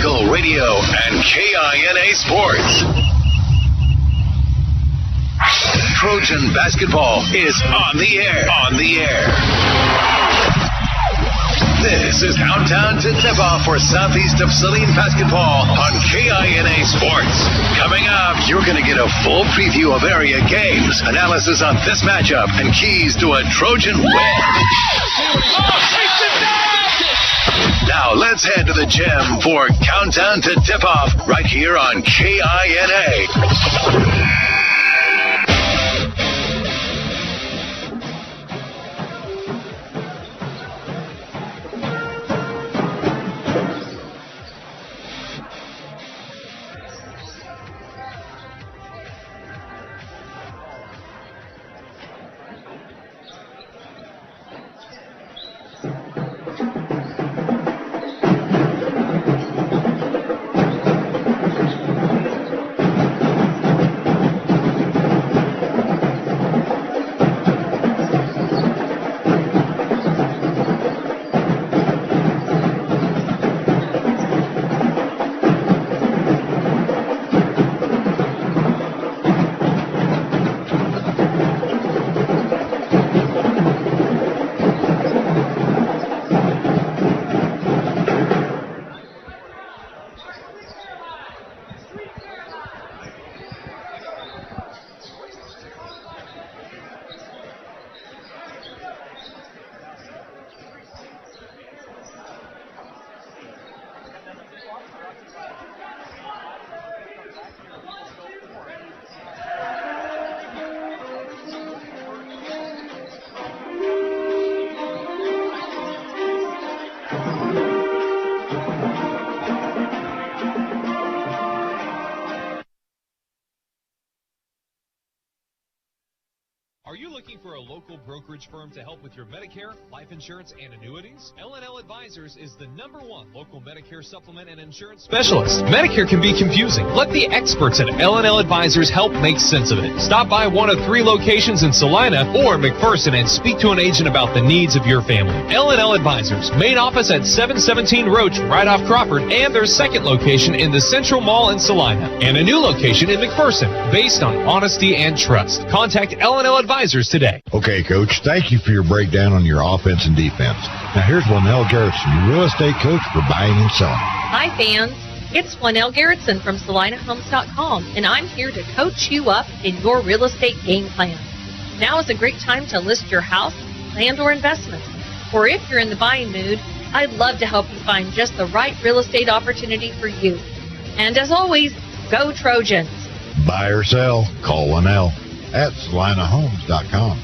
Eagle Radio and KINA Sports. Trojan basketball is on the air. This is Countdown to Tip-Off for Southeast of Saline basketball on KINA Sports. Coming up, you're going to get a full preview of area games, analysis on this matchup, and keys to a Trojan win. Now let's head to the gym for Countdown to Tip-Off right here on KINA. Are you looking for a local brokerage firm to help with your Medicare, life insurance, and annuities? L&L Advisors is the #1 local Medicare supplement and insurance specialist. Medicare can be confusing. Let the experts at L&L Advisors help make sense of it. Stop by one of 3 locations in Saline or McPherson and speak to an agent about the needs of your family. L&L Advisors, main office at 717 Roach, right off Crawford, and their second location in the Central Mall in Saline, and a new location in McPherson, based on honesty and trust. Contact L&L Advisors today. Okay, Coach, thank you for your breakdown on your offense and defense. Now here's Lynell Garrettson, your real estate coach for buying and selling. Hi, fans. It's Lynell Garrettson from SalineHomes.com, and I'm here to coach you up in your real estate game plan. Now is a great time to list your house, land, or investment. Or if you're in the buying mood, I'd love to help you find just the right real estate opportunity for you. And as always, go Trojans. Buy or sell, call Lynell at SalineHomes.com.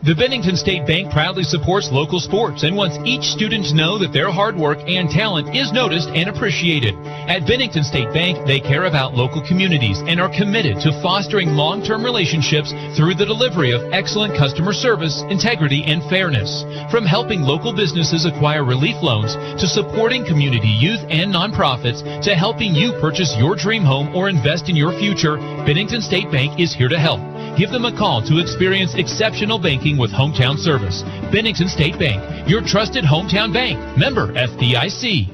The Bennington State Bank proudly supports local sports and wants each student to know that their hard work and talent is noticed and appreciated. At Bennington State Bank, they care about local communities and are committed to fostering long-term relationships through the delivery of excellent customer service, integrity, and fairness. From helping local businesses acquire relief loans to supporting community youth and nonprofits to helping you purchase your dream home or invest in your future, Bennington State Bank is here to help. Give them a call to experience exceptional banking with hometown service. Bennington State Bank, your trusted hometown bank. Member FDIC.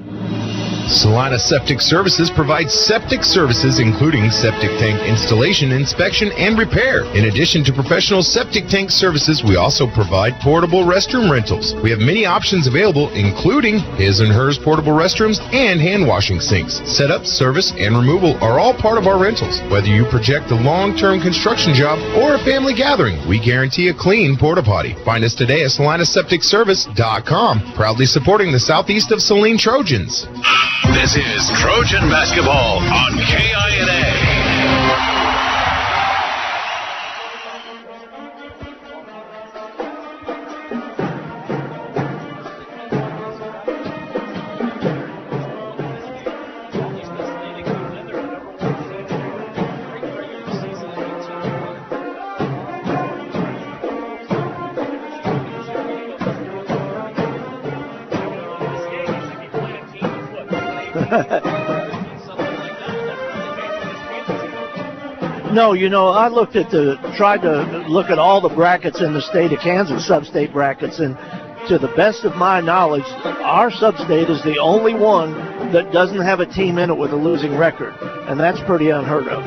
Saline Septic Services provides septic services including septic tank installation, inspection, and repair. In addition to professional septic tank services, we also provide portable restroom rentals. We have many options available, including his and hers portable restrooms and hand washing sinks. Setup, service, and removal are all part of our rentals. Whether you project a long-term construction job or a family gathering, we guarantee a clean porta potty. Find us today at SalineSepticService.com, proudly supporting the southeast of Saline Trojans. This is Trojan basketball on KINA. No, you know, I tried to look at all the brackets in the state of Kansas, sub-state brackets, and to the best of my knowledge, our sub-state is the only one that doesn't have a team in it with a losing record, and that's pretty unheard of.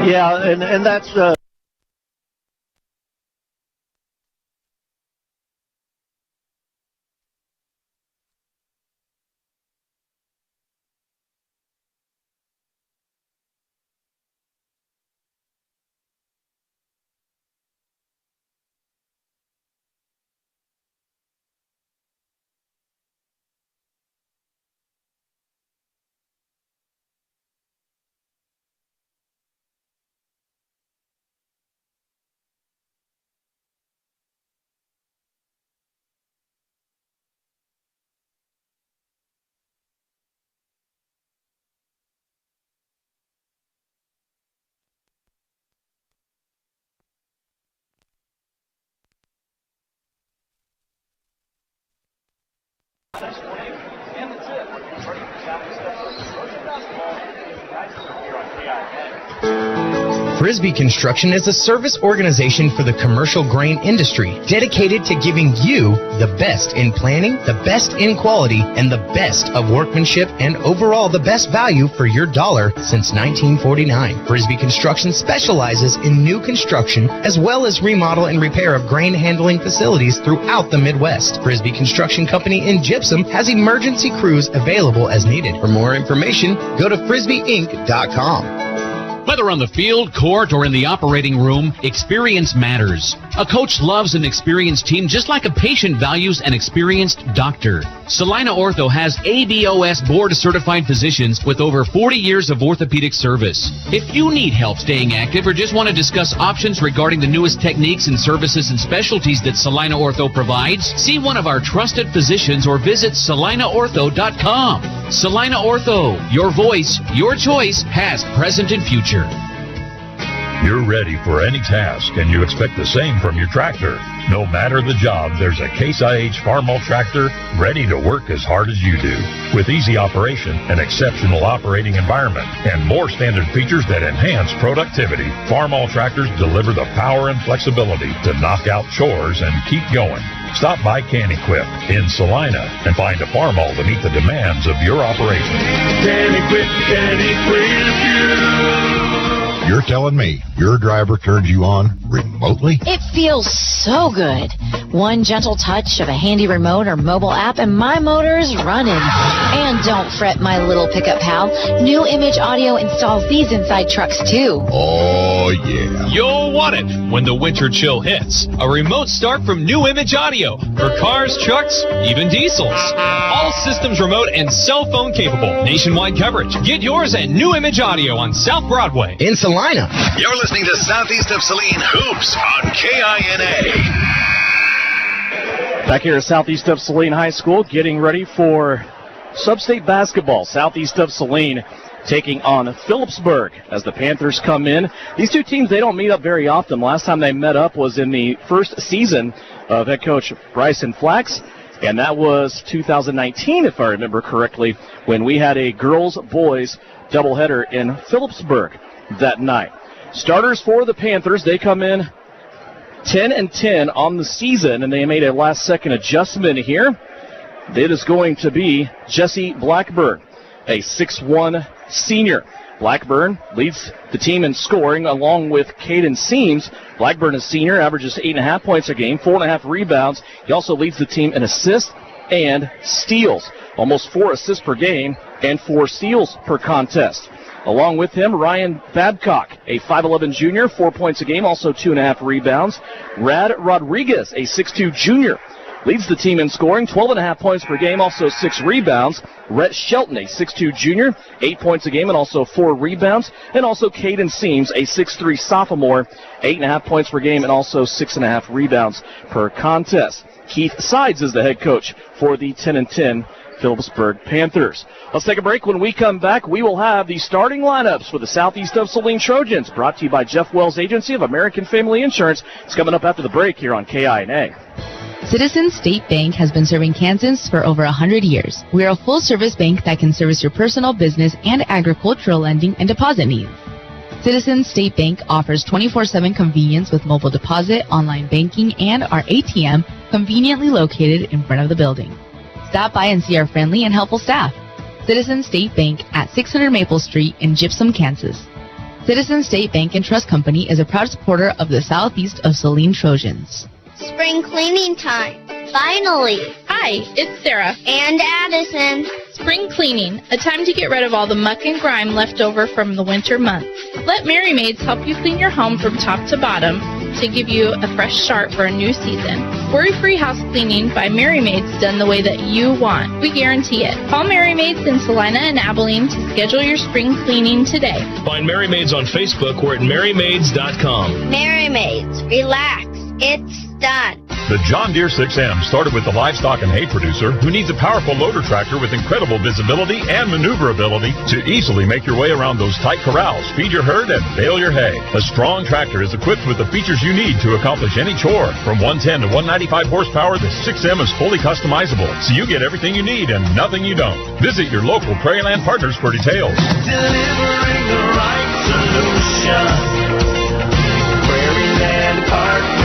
Yeah, and that's Frisbee Construction is a service organization for the commercial grain industry dedicated to giving you the best in planning, the best in quality, and the best of workmanship, and overall the best value for your dollar since 1949. Frisbee Construction specializes in new construction as well as remodel and repair of grain handling facilities throughout the Midwest. Frisbee Construction Company in Gypsum has emergency crews available as needed. For more information, go to frisbeeinc.com. Whether on the field, court, or in the operating room, experience matters. A coach loves an experienced team just like a patient values an experienced doctor. Saline Ortho has ABOS board-certified physicians with over 40 years of orthopedic service. If you need help staying active or just want to discuss options regarding the newest techniques and services and specialties that Saline Ortho provides, see one of our trusted physicians or visit SalineOrtho.com. Saline Ortho, your voice, your choice, past, present, and future. You're ready for any task, and you expect the same from your tractor. No matter the job, there's a Case IH Farmall tractor ready to work as hard as you do. With easy operation, an exceptional operating environment, and more standard features that enhance productivity, Farmall tractors deliver the power and flexibility to knock out chores and keep going. Stop by Can-Equip in Salina and find a Farmall to meet the demands of your operation. Can-Equip you. You're telling me your driver turns you on remotely? It feels so good. One gentle touch of a handy remote or mobile app and my motor's running. And don't fret, my little pickup pal. New Image Audio installs these inside trucks too. Oh, yeah. You'll want it when the winter chill hits. A remote start from New Image Audio for cars, trucks, even diesels. All systems remote and cell phone capable. Nationwide coverage. Get yours at New Image Audio on South Broadway. In Salina. You're listening to Southeast of Saline Hoops on KINA. Back here at Southeast of Saline High School, getting ready for sub-state basketball. Southeast of Saline taking on Phillipsburg as the Panthers come in. These two teams, they don't meet up very often. Last time they met up was in the first season of head coach Bryson Flax, and that was 2019, if I remember correctly, when we had a girls-boys doubleheader in Phillipsburg that night. Starters for the Panthers, they come in 10-10 on the season, and they made a last-second adjustment here. It is going to be Jesse Blackburn, a 6'1 senior. Blackburn leads the team in scoring along with Caden Seams. Blackburn is senior, averages 8.5 points a game, 4.5 rebounds. He also leads the team in assists and steals, almost 4 assists per game and 4 steals per contest. Along with him, Ryan Babcock, a 5'11 junior, 4 points a game, also 2.5 rebounds. Rad Rodriguez, a 6'2 junior, leads the team in scoring, 12.5 points per game, also 6 rebounds. Rhett Shelton, a 6'2 junior, 8 points a game and also 4 rebounds. And also Caden Seams, a 6'3 sophomore, 8.5 points per game and also 6.5 rebounds per contest. Keith Sides is the head coach for the 10-10 Phillipsburg Panthers. Let's take a break. When we come back, we will have the starting lineups for the Southeast of Saline Trojans, brought to you by Jeff Wells Agency of American Family Insurance. It's coming up after the break here on KINA. Citizens State Bank has been serving Kansans for over 100 years. We are a full-service bank that can service your personal, business, and agricultural lending and deposit needs. Citizens State Bank offers 24/7 convenience with mobile deposit, online banking, and our ATM conveniently located in front of the building. Stop by and see our friendly and helpful staff. Citizens State Bank at 600 Maple Street in Gypsum, Kansas. Citizens State Bank and Trust Company is a proud supporter of the Southeast of Saline Trojans. Spring cleaning time. Finally. Hi, it's Sarah. And Addison. Spring cleaning, a time to get rid of all the muck and grime left over from the winter months. Let Merry Maids help you clean your home from top to bottom to give you a fresh start for a new season. Worry-free house cleaning by Merry Maids done the way that you want. We guarantee it. Call Merry Maids in Salina and Abilene to schedule your spring cleaning today. Find Merry Maids on Facebook or at merrymaids.com. Merry Maids, relax. It's done. The John Deere 6M started with the livestock and hay producer who needs a powerful loader tractor with incredible visibility and maneuverability to easily make your way around those tight corrals, feed your herd, and bale your hay. A strong tractor is equipped with the features you need to accomplish any chore. From 110 to 195 horsepower, the 6M is fully customizable, so you get everything you need and nothing you don't. Visit your local Prairieland partners for details. Delivering the right solution. Prairieland partners.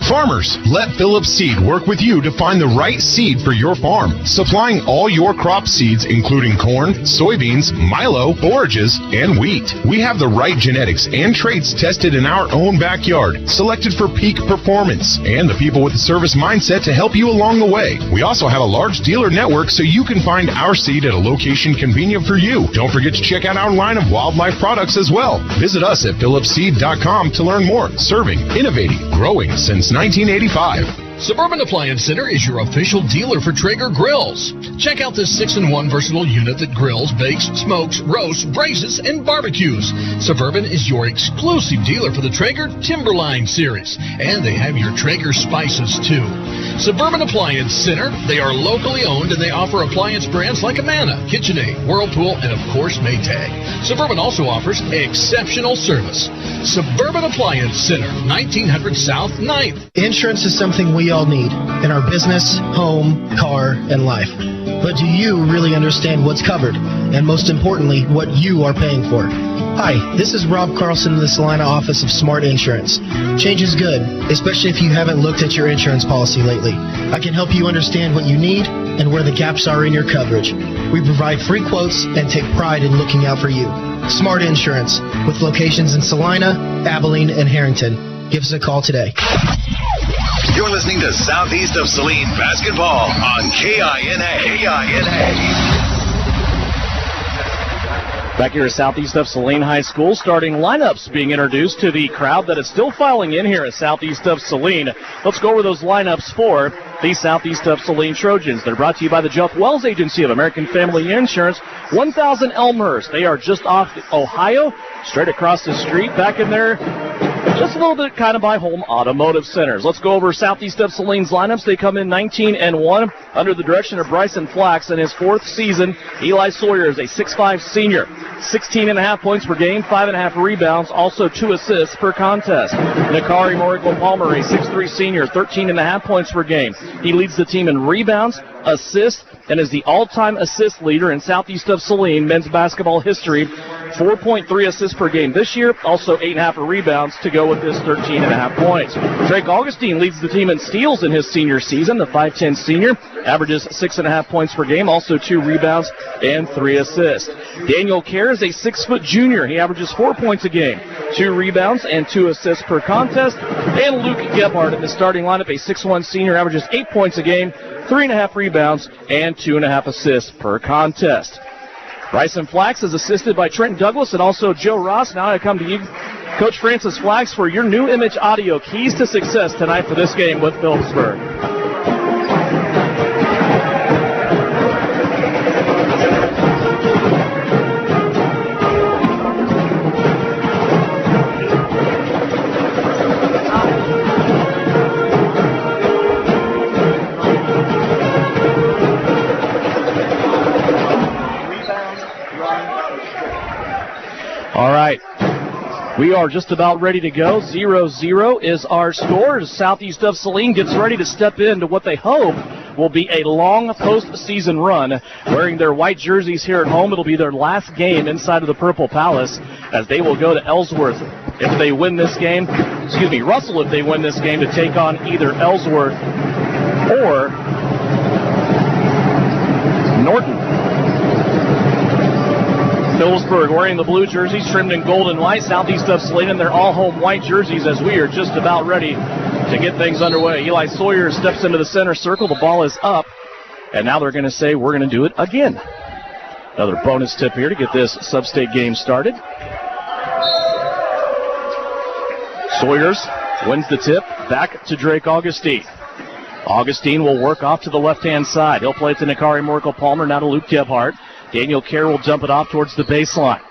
Farmers, let Phillips Seed work with you to find the right seed for your farm. Supplying all your crop seeds, including corn, soybeans, milo, forages, and wheat. We have the right genetics and traits tested in our own backyard, selected for peak performance, and the people with the service mindset to help you along the way. We also have a large dealer network so you can find our seed at a location convenient for you. Don't forget to check out our line of wildlife products as well. Visit us at phillipsseed.com to learn more. Serving, innovating, growing since 1985. Suburban Appliance Center is your official dealer for Traeger grills. Check out this 6-in-1 versatile unit that grills, bakes, smokes, roasts, braised, and barbecues. Suburban is your exclusive dealer for the Traeger Timberline series, and they have your Traeger spices too. Suburban Appliance Center, they are locally owned and they offer appliance brands like Amana, KitchenAid, Whirlpool, and of course Maytag. Suburban also offers exceptional service. Suburban Appliance Center, 1900 South 9th. Insurance is something we all need in our business, home, car, and life. But do you really understand what's covered? And most importantly, what you are paying for? Hi, this is Rob Carlson in the Salina office of Smart Insurance. Change is good, especially if you haven't looked at your insurance policy lately. I can help you understand what you need and where the gaps are in your coverage. We provide free quotes and take pride in looking out for you. Smart Insurance, with locations in Salina, Abilene, and Harrington. Give us a call today. You're listening to Southeast of Saline Basketball on KINA. Back here at Southeast of Saline High School, starting lineups being introduced to the crowd that is still filing in here at Southeast of Saline. Let's go over those lineups for the Southeast of Saline Trojans. They're brought to you by the Jeff Wells Agency of American Family Insurance, 1000 Elmhurst. They are just off Ohio, straight across the street, back in there. Just a little bit kind of by Home Automotive Centers. Let's go over Southeast of Saline's lineups. They come in 19-1 under the direction of Bryson Flax in his 4th season. Eli Sawyer is a 6'5 senior, 16.5 points per game, 5.5 rebounds, also 2 assists per contest. Nakari Morrico-Palmer, a 6'3 senior, 13.5 points per game. He leads the team in rebounds, assists, and is the all-time assist leader in Southeast of Saline men's basketball history. 4.3 assists per game this year, also 8.5 rebounds to go with his 13.5 points. Drake Augustine leads the team in steals in his senior season. The 5'10 senior averages 6.5 points per game, also 2 rebounds and 3 assists. Daniel Kerr is a 6-foot junior. He averages 4 points a game, 2 rebounds and 2 assists per contest. And Luke Gebhardt in the starting lineup, a 6'1 senior, averages 8 points a game, 3.5 rebounds and 2.5 assists per contest. Bryson Flax is assisted by Trent Douglas and also Joe Ross. Now I come to you Coach Francis Flax for your new image audio keys to success tonight for this game with Phillipsburg. All right. We are just about ready to go. 0-0 is our score. Southeast of Saline gets ready to step into what they hope will be a long postseason run. Wearing their white jerseys here at home, it'll be their last game inside of the Purple Palace as they will go to Ellsworth if they win this game. Russell if they win this game to take on either Ellsworth or Norton. Phillipsburg wearing the blue jerseys trimmed in gold and white. Southeast of Saline in their all-home white jerseys as we are just about ready to get things underway. Eli Sawyer steps into the center circle. The ball is up, and now they're going to say we're going to do it again. Another bonus tip here to get this sub-state game started. Sawyers wins the tip. Back to Drake Augustine. Augustine will work off to the left-hand side. He'll play it to Nakari Morkel-Palmer, now to Luke Gebhardt. Daniel Kerr will dump it off towards the baseline.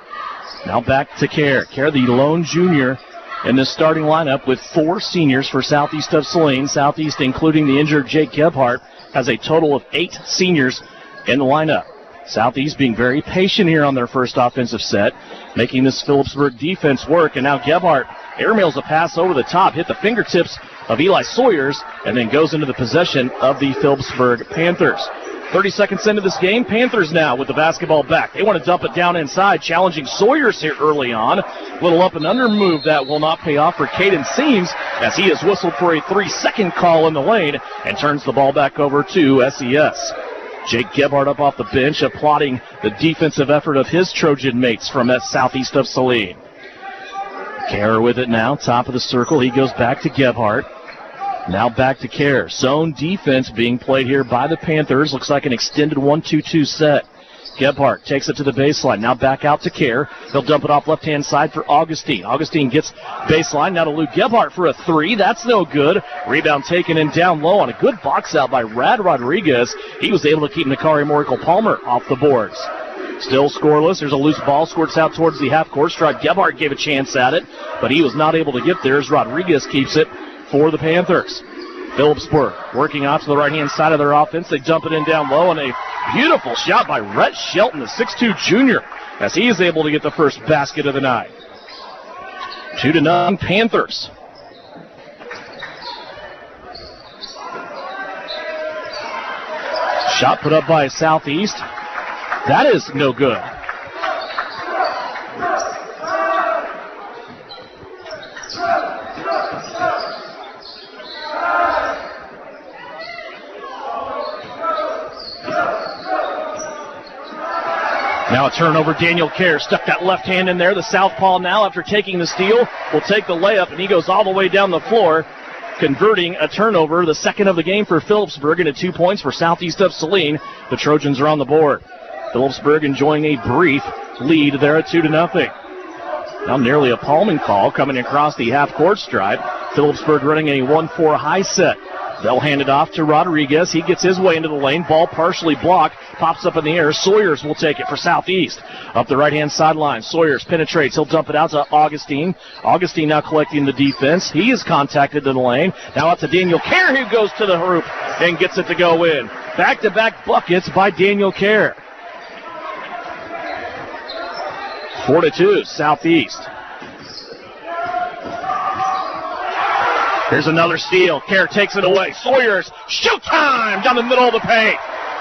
Now back to Kerr. Kerr, the lone junior in the starting lineup with 4 seniors for Southeast of Saline. Southeast, including the injured Jake Gebhardt, has a total of 8 seniors in the lineup. Southeast being very patient here on their first offensive set, making this Phillipsburg defense work. And now Gebhardt airmails a pass over the top, hit the fingertips of Eli Sawyers, and then goes into the possession of the Phillipsburg Panthers. 30 seconds into this game, Panthers now with the basketball back. They want to dump it down inside, challenging Sawyers here early on. Little up and under move that will not pay off for Caden Seams as he is whistled for a 3-second call in the lane and turns the ball back over to SES. Jake Gebhardt up off the bench, applauding the defensive effort of his Trojan mates from Southeast of Saline. Kerr with it now, top of the circle. He goes back to Gebhardt. Now back to Kerr. Zone defense being played here by the Panthers. Looks like an extended 1-2-2 set. Gebhardt takes it to the baseline. Now back out to Kerr. He'll dump it off left-hand side for Augustine. Augustine gets baseline. Now to Luke Gebhardt for a 3. That's no good. Rebound taken in down low on a good box out by Rad Rodriguez. He was able to keep Nakari Morkel-Palmer off the boards. Still scoreless. There's a loose ball. Squirts out towards the half-court stripe. Gebhardt gave a chance at it, but he was not able to get there as Rodriguez keeps it for the Panthers. Phillipsburg working off to the right-hand side of their offense. They dump it in down low, and a beautiful shot by Rhett Shelton, the 6'2 junior, as he is able to get the first basket of the night. 2-0 Panthers. Shot put up by Southeast. That is no good. Now a turnover, Daniel Kerr stuck that left hand in there. The southpaw now, after taking the steal, will take the layup, and he goes all the way down the floor, converting a turnover, the second of the game for Phillipsburg, into 2 points for Southeast of Saline. The Trojans are on the board. Phillipsburg enjoying a brief lead there at 2-0. Now nearly a palming call coming across the half-court stripe. Phillipsburg running a 1-4 high set. They'll hand it off to Rodriguez. He gets his way into the lane. Ball partially blocked. Pops up in the air. Sawyers will take it for Southeast. Up the right-hand sideline. Sawyers penetrates. He'll dump it out to Augustine. Augustine now collecting the defense. He is contacted in the lane. Now out to Daniel Kerr, who goes to the hoop and gets it to go in. Back-to-back buckets by Daniel Kerr. 4-2, Southeast. Here's another steal. Kerr takes it away. Sawyers, showtime down the middle of the paint.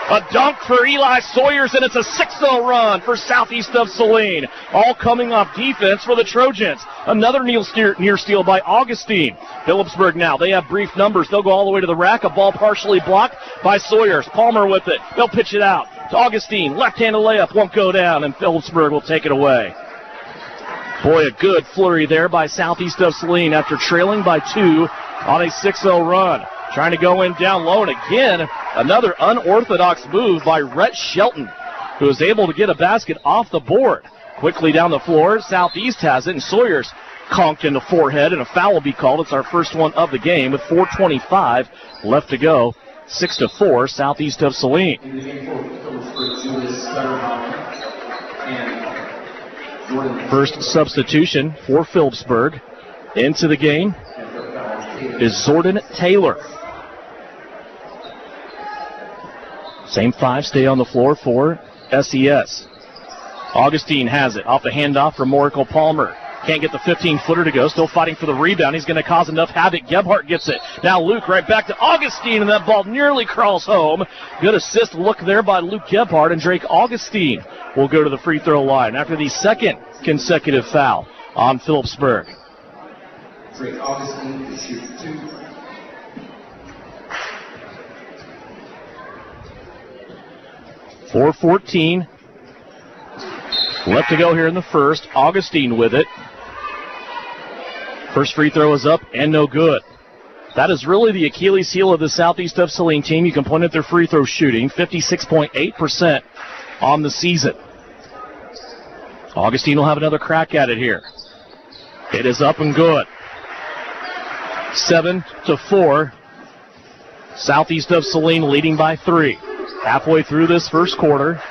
A dunk for Eli Sawyers, and it's a 6-0 run for Southeast of Saline. All coming off defense for the Trojans. Another near steal by Augustine. Phillipsburg now, they have brief numbers. They'll go all the way to the rack. A ball partially blocked by Sawyers. Palmer with it. They'll pitch it out to Augustine. Left-handed layup won't go down, and Phillipsburg will take it away. Boy, a good flurry there by Southeast of Saline after trailing by 2 on a 6-0 run. Trying to go in down low, and again, another unorthodox move by Rhett Shelton, who is able to get a basket off the board. Quickly down the floor, Southeast has it, and Sawyers conked in the forehead, and a foul will be called. It's our first one of the game with 4:25 left to go. 6-4, southeast of Saline. First substitution for Phillipsburg into the game is Jordan Taylor. Same five stay on the floor for SES. Augustine has it off the handoff from Morical Palmer. Can't get the 15-footer to go. Still fighting for the rebound. He's going to cause enough havoc. Gebhardt gets it. Now Luke right back to Augustine, and that ball nearly crawls home. Good assist look there by Luke Gebhardt, and Drake Augustine will go to the free throw line after the second consecutive foul on Phillipsburg. Drake Augustine to shoot 2. .414 left to go here in the first. Augustine with it. First free throw is up and no good. That is really the Achilles heel of the southeast of Saline team. You can point at their free throw shooting, 56.8% on the season. Augustine will have another crack at it here. It is up and good. 7-4. Southeast of Saline leading by 3. Halfway through this first quarter.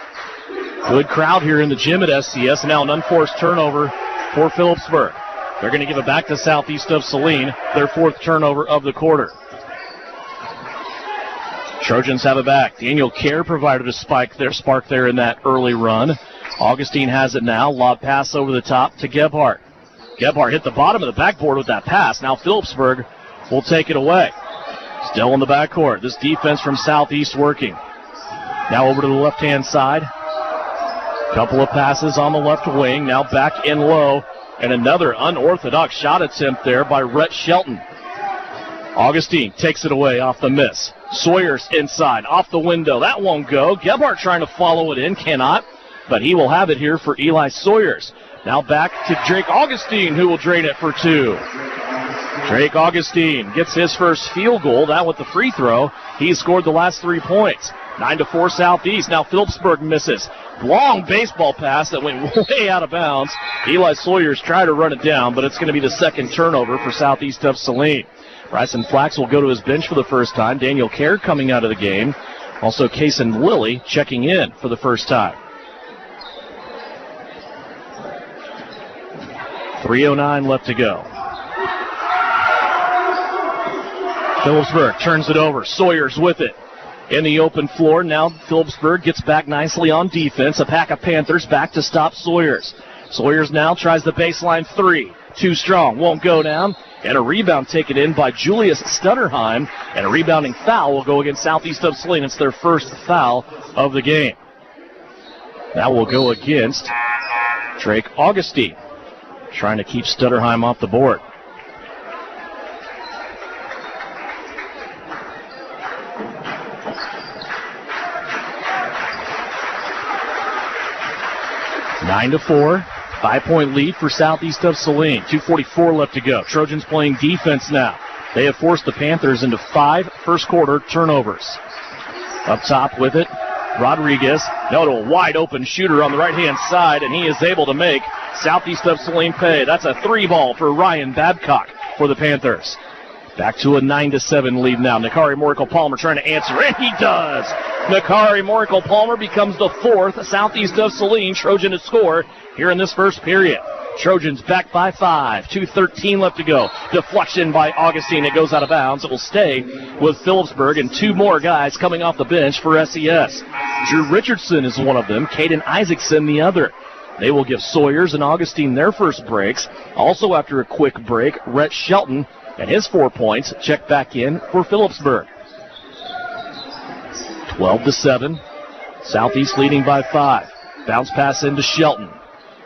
Good crowd here in the gym at SCS. And now an unforced turnover for Phillipsburg. They're going to give it back to southeast of Saline, their fourth turnover of the quarter. Trojans have it back. Daniel Kerr provided a spark there in that early run. Augustine has it now. Lob pass over the top to Gebhardt. Gebhardt hit the bottom of the backboard with that pass. Now Phillipsburg will take it away. Still in the backcourt. This defense from southeast working. Now over to the left-hand side. Couple of passes on the left wing. Now back in low. And another unorthodox shot attempt there by Rhett Shelton. Augustine takes it away off the miss. Sawyer's inside, off the window. That won't go. Gebhardt trying to follow it in, cannot. But he will have it here for Eli Sawyers. Now back to Drake Augustine, who will drain it for 2. Drake Augustine gets his first field goal. That with the free throw. He scored the last 3 points. 9-4 Southeast. Now Phillipsburg misses. Long baseball pass that went way out of bounds. Eli Sawyers tried to run it down, but it's going to be the second turnover for southeast of Saline. Bryson Flax will go to his bench for the first time. Daniel Kerr coming out of the game. Also Kason Lilly checking in for the first time. 3:09 left to go. Phillipsburg turns it over. Sawyers with it. In the open floor, now Phillipsburg gets back nicely on defense. A pack of Panthers back to stop Sawyers. Sawyers now tries the baseline 3. Too strong, won't go down. And a rebound taken in by Julius Stutterheim. And a rebounding foul will go against southeast of Saline. It's their first foul of the game. That will go against Drake Augustine, trying to keep Stutterheim off the board. Nine to 4, 5-point lead for southeast of Saline. 2:44 left to go. Trojans playing defense now. They have forced the Panthers into 5 first-quarter turnovers. Up top with it, Rodriguez. Now to a wide-open shooter on the right-hand side, and he is able to make southeast of Saline pay. That's a 3-ball for Ryan Babcock for the Panthers. Back to a 9-7 lead now. Nakari Morical Palmer trying to answer, and he does. Nakari Morical Palmer becomes the 4th southeast of Saline Trojan to score here in this first period. Trojans back by 5. 2:13 left to go. Deflection by Augustine. It goes out of bounds. It will stay with Phillipsburg, and 2 more guys coming off the bench for SES. Drew Richardson is one of them. Caden Isaacson the other. They will give Sawyers and Augustine their first breaks. Also after a quick break, Rhett Shelton and his 4 points check back in for Phillipsburg. 12-7. Southeast leading by 5. Bounce pass into Shelton.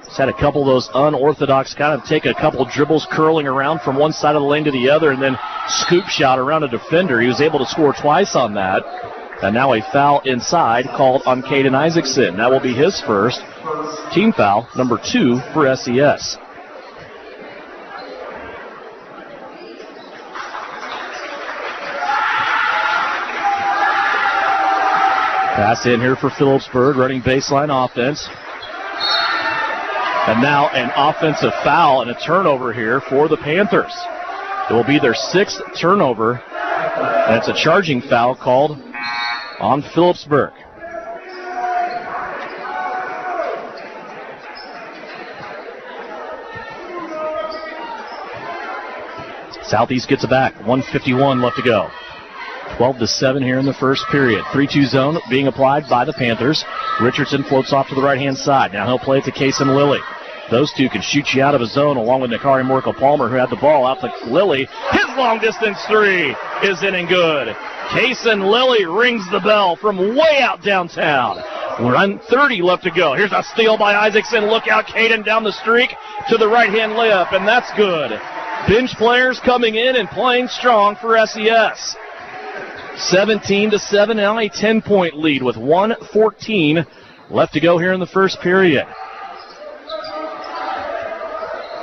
He's had a couple of those unorthodox kind of take a couple of dribbles curling around from one side of the lane to the other and then scoop shot around a defender. He was able to score twice on that. And now a foul inside called on Caden Isaacson. That will be his first. Team foul number 2 for SES. Pass in here for Phillipsburg, running baseline offense. And now an offensive foul and a turnover here for the Panthers. It will be their 6th turnover, and it's a charging foul called on Phillipsburg. Southeast gets it back. 1:51 left to go. 12-7 here in the first period. 3-2 zone being applied by the Panthers. Richardson floats off to the right-hand side. Now he'll play it to Kason Lilly. Those two can shoot you out of a zone along with Nakari Morkel-Palmer, who had the ball out to Lilly. His long-distance three is in and good. Kason Lilly rings the bell from way out downtown. 1:30 left to go. Here's a steal by Isaacson. Look out, Caden down the streak to the right-hand layup, and that's good. Bench players coming in and playing strong for SES. 17-7, now a 10-point lead with 1:14 left to go here in the first period.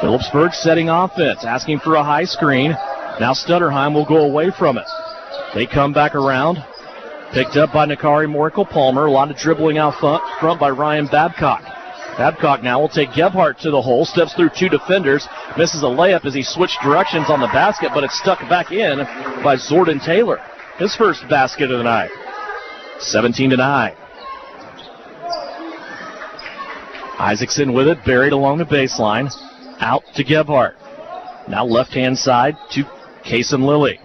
Phillipsburg setting offense, asking for a high screen. Now Stutterheim will go away from it. They come back around. Picked up by Nakari Morkel-Palmer. A lot of dribbling out front by Ryan Babcock. Babcock now will take Gebhardt to the hole, steps through two defenders, misses a layup as he switched directions on the basket, but it's stuck back in by Jordan Taylor. His first basket of the night. 17-9. Isaacson with it, buried along the baseline. Out to Gebhardt. Now left-hand side to Kason Lilly.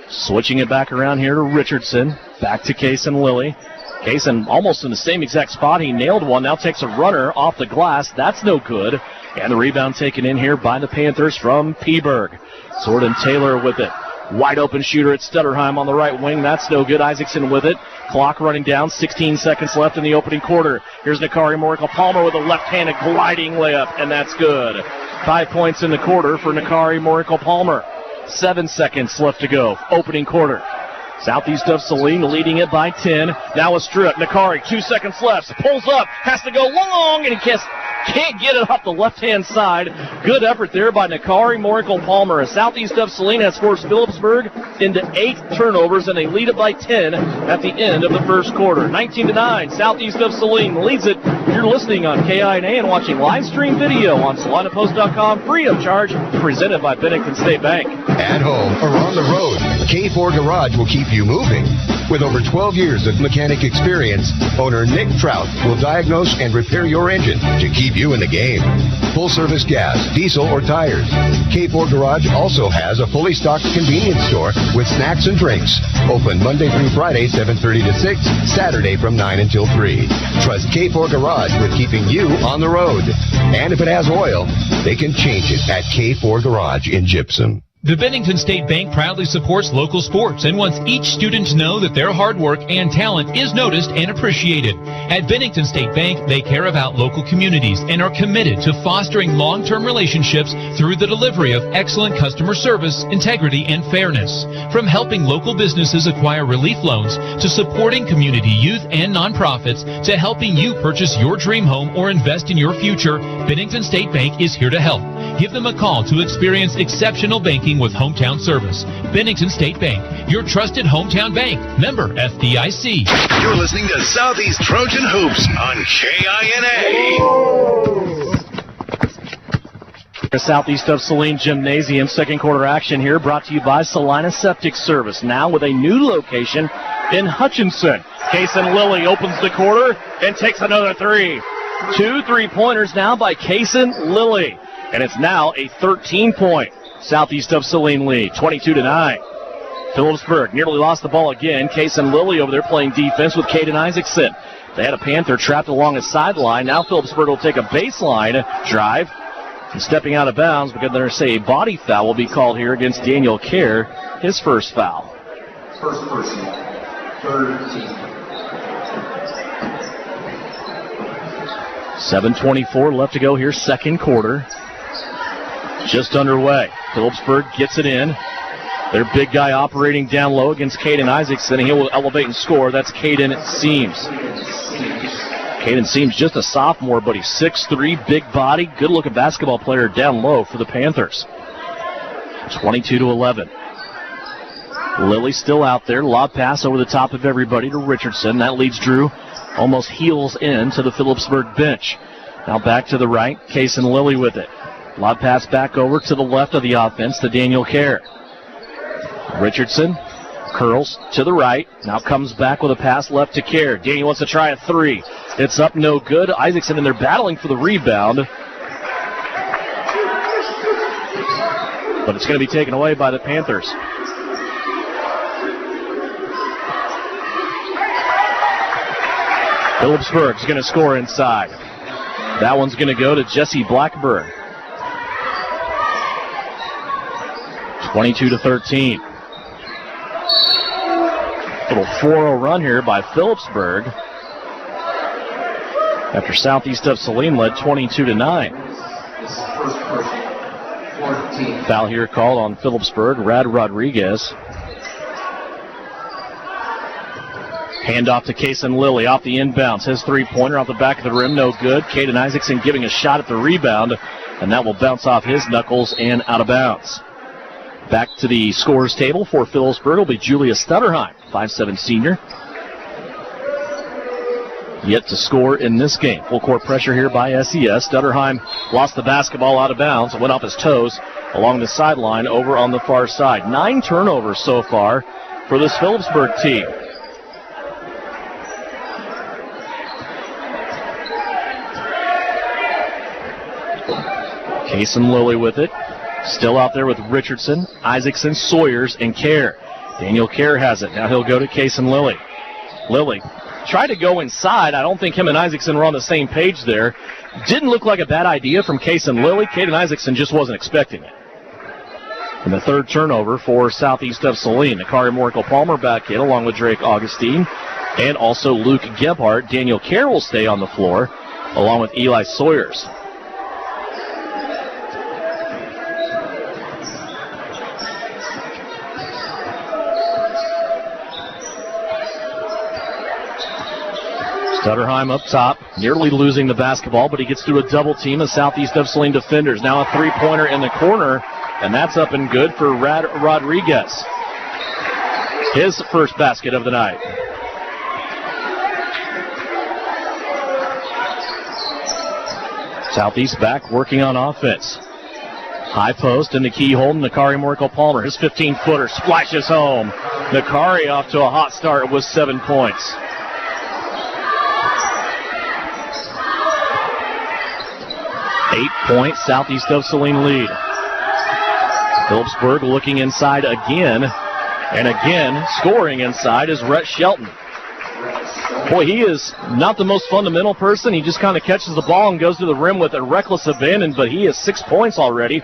Switching it back around here to Richardson. Back to Kason Lilly. Kason almost in the same exact spot. He nailed one. Now takes a runner off the glass. That's no good. And the rebound taken in here by the Panthers from Peaburg. Jordan Taylor with it. Wide open shooter at Stutterheim on the right wing. That's no good. Isaacson with it. Clock running down. 16 seconds left in the opening quarter. Here's Nakari Morkel-Palmer with a left-handed gliding layup, and that's good. 5 points in the quarter for Nakari Morkel-Palmer. 7 seconds left to go. Opening quarter. Southeast of Saline leading it by 10. Now a strip. Nakari, 2 seconds left. Pulls up. Has to go long, and he can't get it off the left-hand side. Good effort there by Nakari Morkel-Palmer. Southeast of Saline has forced Phillipsburg into 8 turnovers, and they lead it by 10 at the end of the first quarter. 19-9. Southeast of Saline leads it. You're listening on KINA and watching live stream video on SalinaPost.com free of charge, presented by Bennington State Bank. At home or on the road, K4 Garage will keep you moving. With over 12 years of mechanic experience, owner Nick Trout will diagnose and repair your engine to keep you in the game. Full service gas, diesel, or tires. K4 Garage also has a fully stocked convenience store with snacks and drinks. Open Monday through Friday, 7:30 to 6, Saturday from 9 until 3. Trust K4 Garage with keeping you on the road. And if it has oil, they can change it at K4 Garage in Gypsum. The Bennington State Bank proudly supports local sports and wants each student to know that their hard work and talent is noticed and appreciated. At Bennington State Bank, they care about local communities and are committed to fostering long-term relationships through the delivery of excellent customer service, integrity, and fairness. From helping local businesses acquire relief loans to supporting community youth and nonprofits to helping you purchase your dream home or invest in your future, Bennington State Bank is here to help. Give them a call to experience exceptional banking with hometown service. Bennington State Bank, your trusted hometown bank. Member FDIC. You're listening to Southeast Trojan Hoops on KINA. Southeast of Saline Gymnasium, second quarter action here, brought to you by Salina Septic Service, now with a new location in Hutchinson. Kason Lilly opens the quarter and takes another three. 2 3-pointers now by Kason Lilly. And it's now a 13-point Southeast of Saline lead, 22-9. Phillipsburg nearly lost the ball again. Kason Lilly over there playing defense with Caden Isaacson. They had a Panther trapped along his sideline. Now Phillipsburg will take a baseline drive. And stepping out of bounds because they're going to say a body foul will be called here against Daniel Kerr, his first foul. First personal, third team. 7:24 left to go here, second quarter. Just underway. Phillipsburg gets it in. Their big guy operating down low against Caden Isaacson, and he will elevate and score. That's Caden Seams. Caden Seams, just a sophomore, but he's 6'3", big body, good-looking basketball player down low for the Panthers. 22-11. Lilly still out there. Lob pass over the top of everybody to Richardson. That leads Drew almost heels in to the Phillipsburg bench. Now back to the right. Case and Lilly with it. Lob pass back over to the left of the offense to Daniel Kerr. Richardson curls to the right. Now comes back with a pass left to Kerr. Daniel wants to try a three. It's up, no good. Isaacson in there battling for the rebound. But it's going to be taken away by the Panthers. Phillipsburg's going to score inside. That one's going to go to Jesse Blackburn. 22-13. Little 4-0 run here by Phillipsburg after Southeast of Saline led 22-9. Foul here called on Phillipsburg. Rad Rodriguez. Handoff to Kason Lilly off the inbounds. His three-pointer off the back of the rim, no good. Caden Isaacson giving a shot at the rebound, and that will bounce off his knuckles and out of bounds. Back to the scores table for Phillipsburg will be Julia Stutterheim, 5'7" senior. Yet to score in this game. Full court pressure here by SES. Stutterheim lost the basketball out of bounds. It went off his toes along the sideline over on the far side. 9 turnovers so far for this Phillipsburg team. Kason Lilly with it. Still out there with Richardson, Isaacson, Sawyers, and Kerr. Daniel Kerr has it. Now he'll go to Kason Lilly. Lilly tried to go inside. I don't think him and Isaacson were on the same page there. Didn't look like a bad idea from Kason Lilly. Caden Isaacson just wasn't expecting it. And the third turnover for Southeast of Saline. Nakari Moracle-Palmer back in along with Drake Augustine and also Luke Gebhardt. Daniel Kerr will stay on the floor along with Eli Sawyers. Stutterheim up top, nearly losing the basketball, but he gets through a double team of Southeast of Saline defenders. Now a three-pointer in the corner, and that's up and good for Rad Rodriguez. His first basket of the night. Southeast back working on offense. High post in the keyhole, Nakari Moracle-Palmer. His 15-footer splashes home. Nakari off to a hot start with 7 points. 8-point Southeast of Saline lead. Phillipsburg looking inside again, and again scoring inside is Rhett Shelton. Boy, he is not the most fundamental person. He just kind of catches the ball and goes to the rim with a reckless abandon, but he has 6 points already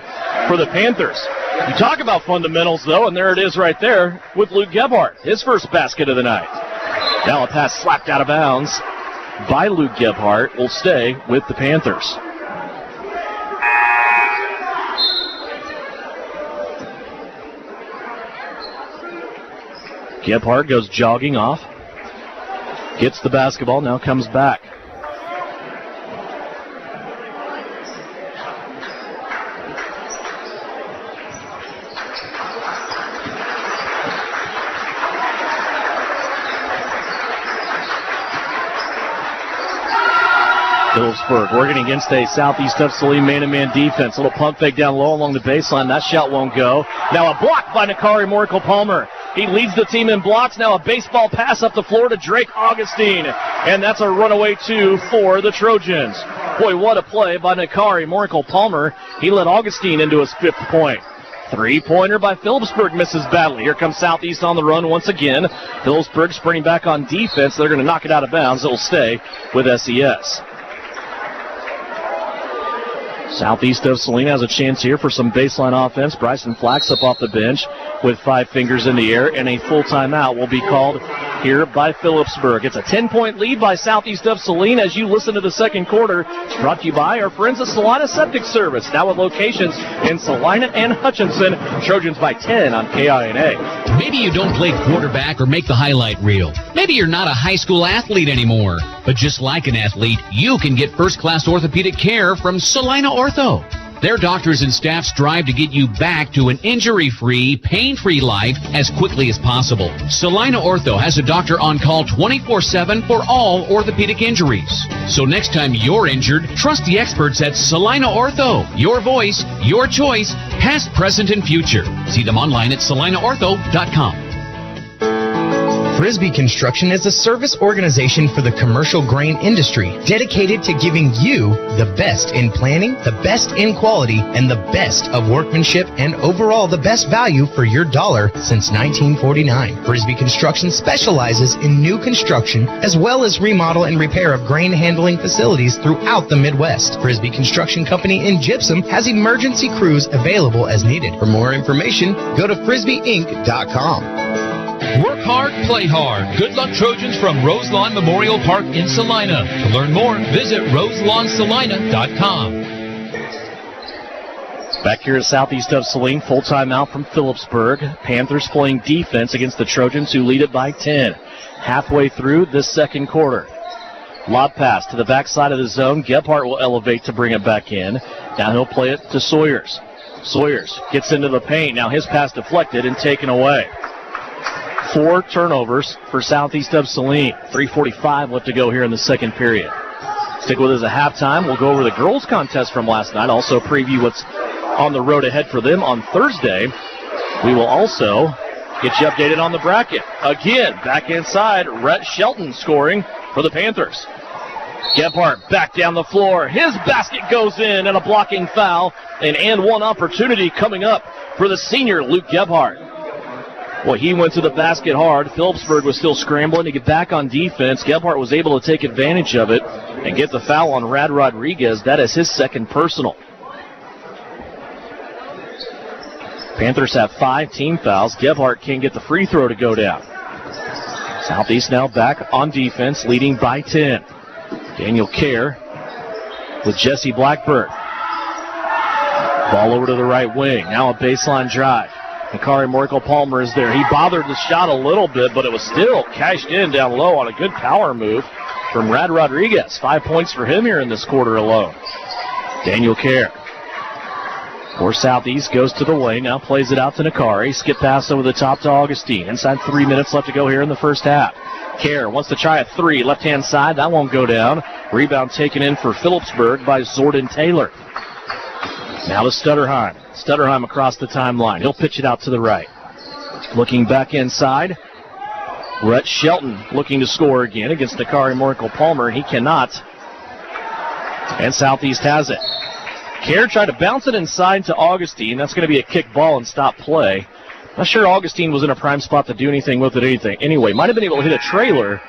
for the Panthers. You talk about fundamentals, though, and there it is right there with Luke Gebhardt, his first basket of the night. Now a pass slapped out of bounds by Luke Gebhardt will stay with the Panthers. Gebhardt goes jogging off. Gets the basketball, now comes back. Phillipsburg working against a Southeast of Saline man-to-man defense. Little pump fake down low along the baseline. That shot won't go. Now a block by Nakari Moracle-Palmer. He leads the team in blocks. Now a baseball pass up the floor to Drake Augustine. And that's a runaway 2 for the Trojans. Boy, what a play by Nakari Moracle-Palmer. He led Augustine into his 5th point. Three-pointer by Phillipsburg misses badly. Here comes Southeast on the run once again. Phillipsburg sprinting back on defense. They're going to knock it out of bounds. It will stay with SES. Southeast of Saline has a chance here for some baseline offense. Bryson Flax up off the bench with 5 fingers in the air, and a full timeout will be called here by Phillipsburg. It's a 10-point lead by Southeast of Saline as you listen to the second quarter. It's brought to you by our friends at Salina Septic Service, now with locations in Salina and Hutchinson. Trojans by 10 on KINA. Maybe you don't play quarterback or make the highlight reel. Maybe you're not a high school athlete anymore. But just like an athlete, you can get first-class orthopedic care from Salina Ortho. Their doctors and staff strive to get you back to an injury-free, pain-free life as quickly as possible. Saline Ortho has a doctor on call 24/7 for all orthopedic injuries. So next time you're injured, trust the experts at Saline Ortho. Your voice, your choice, past, present, and future. See them online at salineortho.com. Frisbee Construction is a service organization for the commercial grain industry dedicated to giving you the best in planning, the best in quality, and the best of workmanship, and overall the best value for your dollar since 1949. Frisbee Construction specializes in new construction as well as remodel and repair of grain handling facilities throughout the Midwest. Frisbee Construction Company in Gypsum has emergency crews available as needed. For more information, go to frisbeeinc.com. Work hard, play hard. Good luck, Trojans, from Roselawn Memorial Park in Salina. To learn more, visit roselawnsalina.com. Back here at southeast of Saline, full timeout from Phillipsburg. Panthers playing defense against the Trojans, who lead it by 10. Halfway through this second quarter. Lob pass to the backside of the zone. Gebhardt will elevate to bring it back in. Now he'll play it to Sawyers. Sawyers gets into the paint. Now his pass deflected and taken away. 4 turnovers for southeast of Saline. 3:45 left to go here in the second period. Stick with us at halftime. We'll go over the girls' contest from last night. Also preview what's on the road ahead for them on Thursday. We will also get you updated on the bracket. Again, back inside, Rhett Shelton scoring for the Panthers. Gebhardt back down the floor. His basket goes in and a blocking foul. And one opportunity coming up for the senior, Luke Gebhardt. Well, he went to the basket hard. Phillipsburg was still scrambling to get back on defense. Gebhardt was able to take advantage of it and get the foul on Rad Rodriguez. That is his second personal. Panthers have 5 team fouls. Gebhardt can't get the free throw to go down. Southeast now back on defense, leading by 10. Daniel Kerr with Jesse Blackburn. Ball over to the right wing. Now a baseline drive. Makari Morkel-Palmer is there. He bothered the shot a little bit, but it was still cashed in down low on a good power move from Rad Rodriguez. 5 points for him here in this quarter alone. Daniel Kerr. For Southeast, goes to the lane, now plays it out to Nakari. Skip pass over the top to Augustine. Inside 3 minutes left to go here in the first half. Kerr wants to try a 3, left-hand side. That won't go down. Rebound taken in for Phillipsburg by Zordon Taylor. Now to Stutterheim. Stutterheim across the timeline. He'll pitch it out to the right. Looking back inside. Rhett Shelton looking to score again against Nakari Morkel-Palmer. He cannot. And Southeast has it. Kerr tried to bounce it inside to Augustine. That's going to be a kick ball and stop play. Not sure Augustine was in a prime spot to do anything with it. Anyway, might have been able to hit a trailer,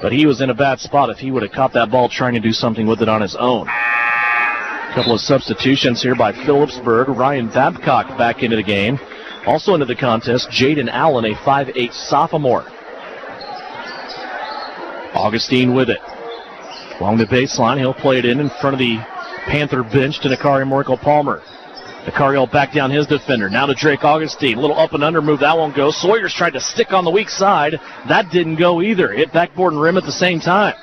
but he was in a bad spot if he would have caught that ball trying to do something with it on his own. A couple of substitutions here by Phillipsburg. Ryan Babcock back into the game. Also into the contest, Jaden Allen, a 5'8 sophomore. Augustine with it. Along the baseline, he'll play it in front of the Panther bench to Nakari Morkel-Palmer. Nakari will back down his defender. Now to Drake Augustine. A little up and under move. That won't go. Sawyer's tried to stick on the weak side. That didn't go either. Hit backboard and rim at the same time.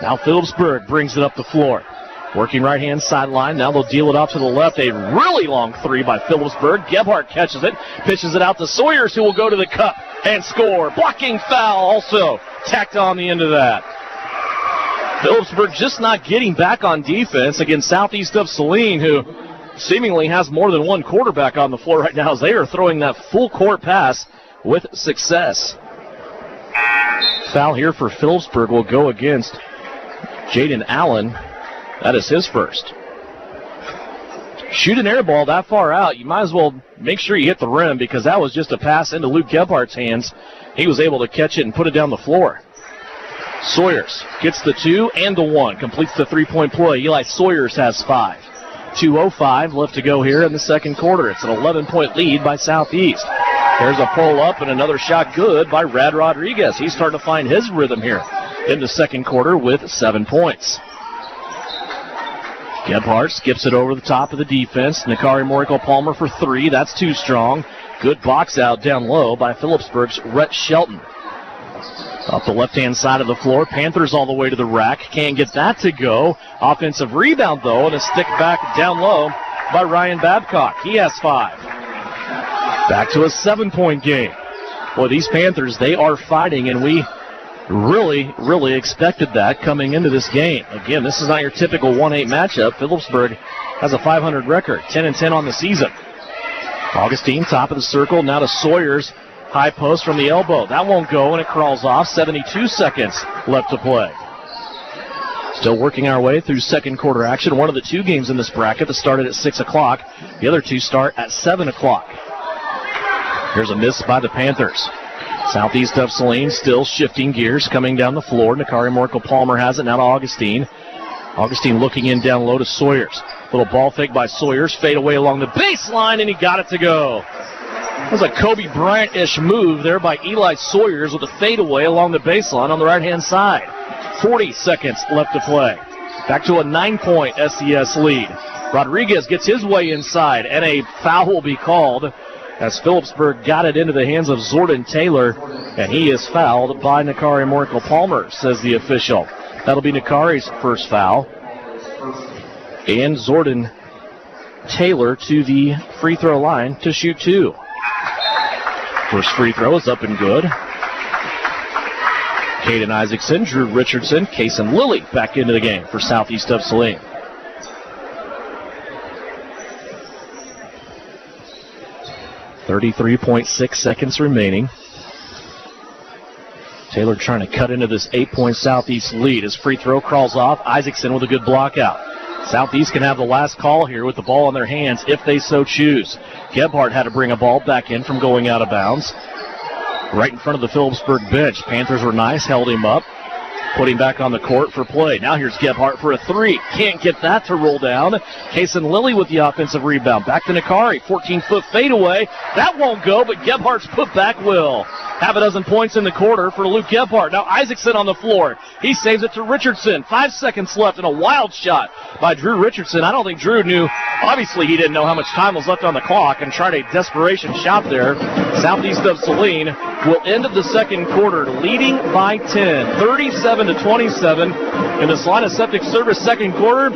Now Phillipsburg brings it up the floor. Working right-hand sideline. Now they'll deal it off to the left. A really long 3 by Phillipsburg. Gebhardt catches it. Pitches it out to Sawyers, who will go to the cup and score. Blocking foul also tacked on the end of that. Phillipsburg just not getting back on defense against Southeast of Saline, who seemingly has more than one quarterback on the floor right now as they are throwing that full court pass with success. Foul here for Phillipsburg will go against Jaden Allen. That is his first. Shoot an air ball that far out, you might as well make sure you hit the rim, because that was just a pass into Luke Gebhardt's hands. He was able to catch it and put it down the floor. Sawyers gets the 2 and the 1, completes the 3-point play. Eli Sawyers has 5. 2:05 left to go here in the second quarter. It's an 11-point lead by Southeast. There's a pull-up and another shot good by Rad Rodriguez. He's starting to find his rhythm here in the second quarter with 7 points. Gebhardt skips it over the top of the defense. Nakari Morkel-Palmer for 3. That's too strong. Good box out down low by Phillipsburg's Rhett Shelton. Up the left-hand side of the floor. Panthers all the way to the rack. Can't get that to go. Offensive rebound, though, and a stick back down low by Ryan Babcock. He has 5. Back to a 7-point game. Boy, these Panthers, they are fighting, and we really expected that coming into this game. Again, this is not your typical 1-8 matchup. Phillipsburg has a 500 record, 10-10 on the season. Augustine, top of the circle, now to Sawyer's high post from the elbow. That won't go, and it crawls off. 72 seconds left to play. Still working our way through second quarter action. One of the 2 games in this bracket that started at 6 o'clock. The other 2 start at 7 o'clock. Here's a miss by the Panthers. Southeast of Saline still shifting gears, coming down the floor. Nakari Morkel-Palmer has it now to Augustine. Augustine looking in down low to Sawyers. Little ball fake by Sawyers. Fade away along the baseline, and he got it to go. That was a Kobe Bryant-ish move there by Eli Sawyers with a fadeaway along the baseline on the right-hand side. 40 seconds left to play. Back to a 9-point SES lead. Rodriguez gets his way inside, and a foul will be called as Phillipsburg got it into the hands of Zordon Taylor, and he is fouled by Nakari Morkel-Palmer, says the official. That'll be Nakari's first foul. And Zordon Taylor to the free throw line to shoot 2. First free throw is up and good. Caden Isaacson, Drew Richardson, Kason Lilly back into the game for Southeast of Saline. .6 seconds remaining. Taylor trying to cut into this 8-point Southeast lead. His free throw crawls off. Isaacson with a good block out. Southeast can have the last call here with the ball in their hands if they so choose. Gebhardt had to bring a ball back in from going out of bounds. Right in front of the Phillipsburg bench. Panthers were nice, held him up, put him back on the court for play. Now here's Gebhardt for a 3. Can't get that to roll down. Kason Lilly with the offensive rebound. Back to Nakari. 14-foot fadeaway. That won't go, but Gebhardt's putback will. Half a dozen points in the quarter for Luke Gebhardt. Now Isaacson on the floor. He saves it to Richardson. 5 seconds left and a wild shot by Drew Richardson. I don't think Drew knew. Obviously, he didn't know how much time was left on the clock and tried a desperation shot there. Southeast of Saline will end of the second quarter leading by 10. 37-27 in the Saline Septic Service second quarter.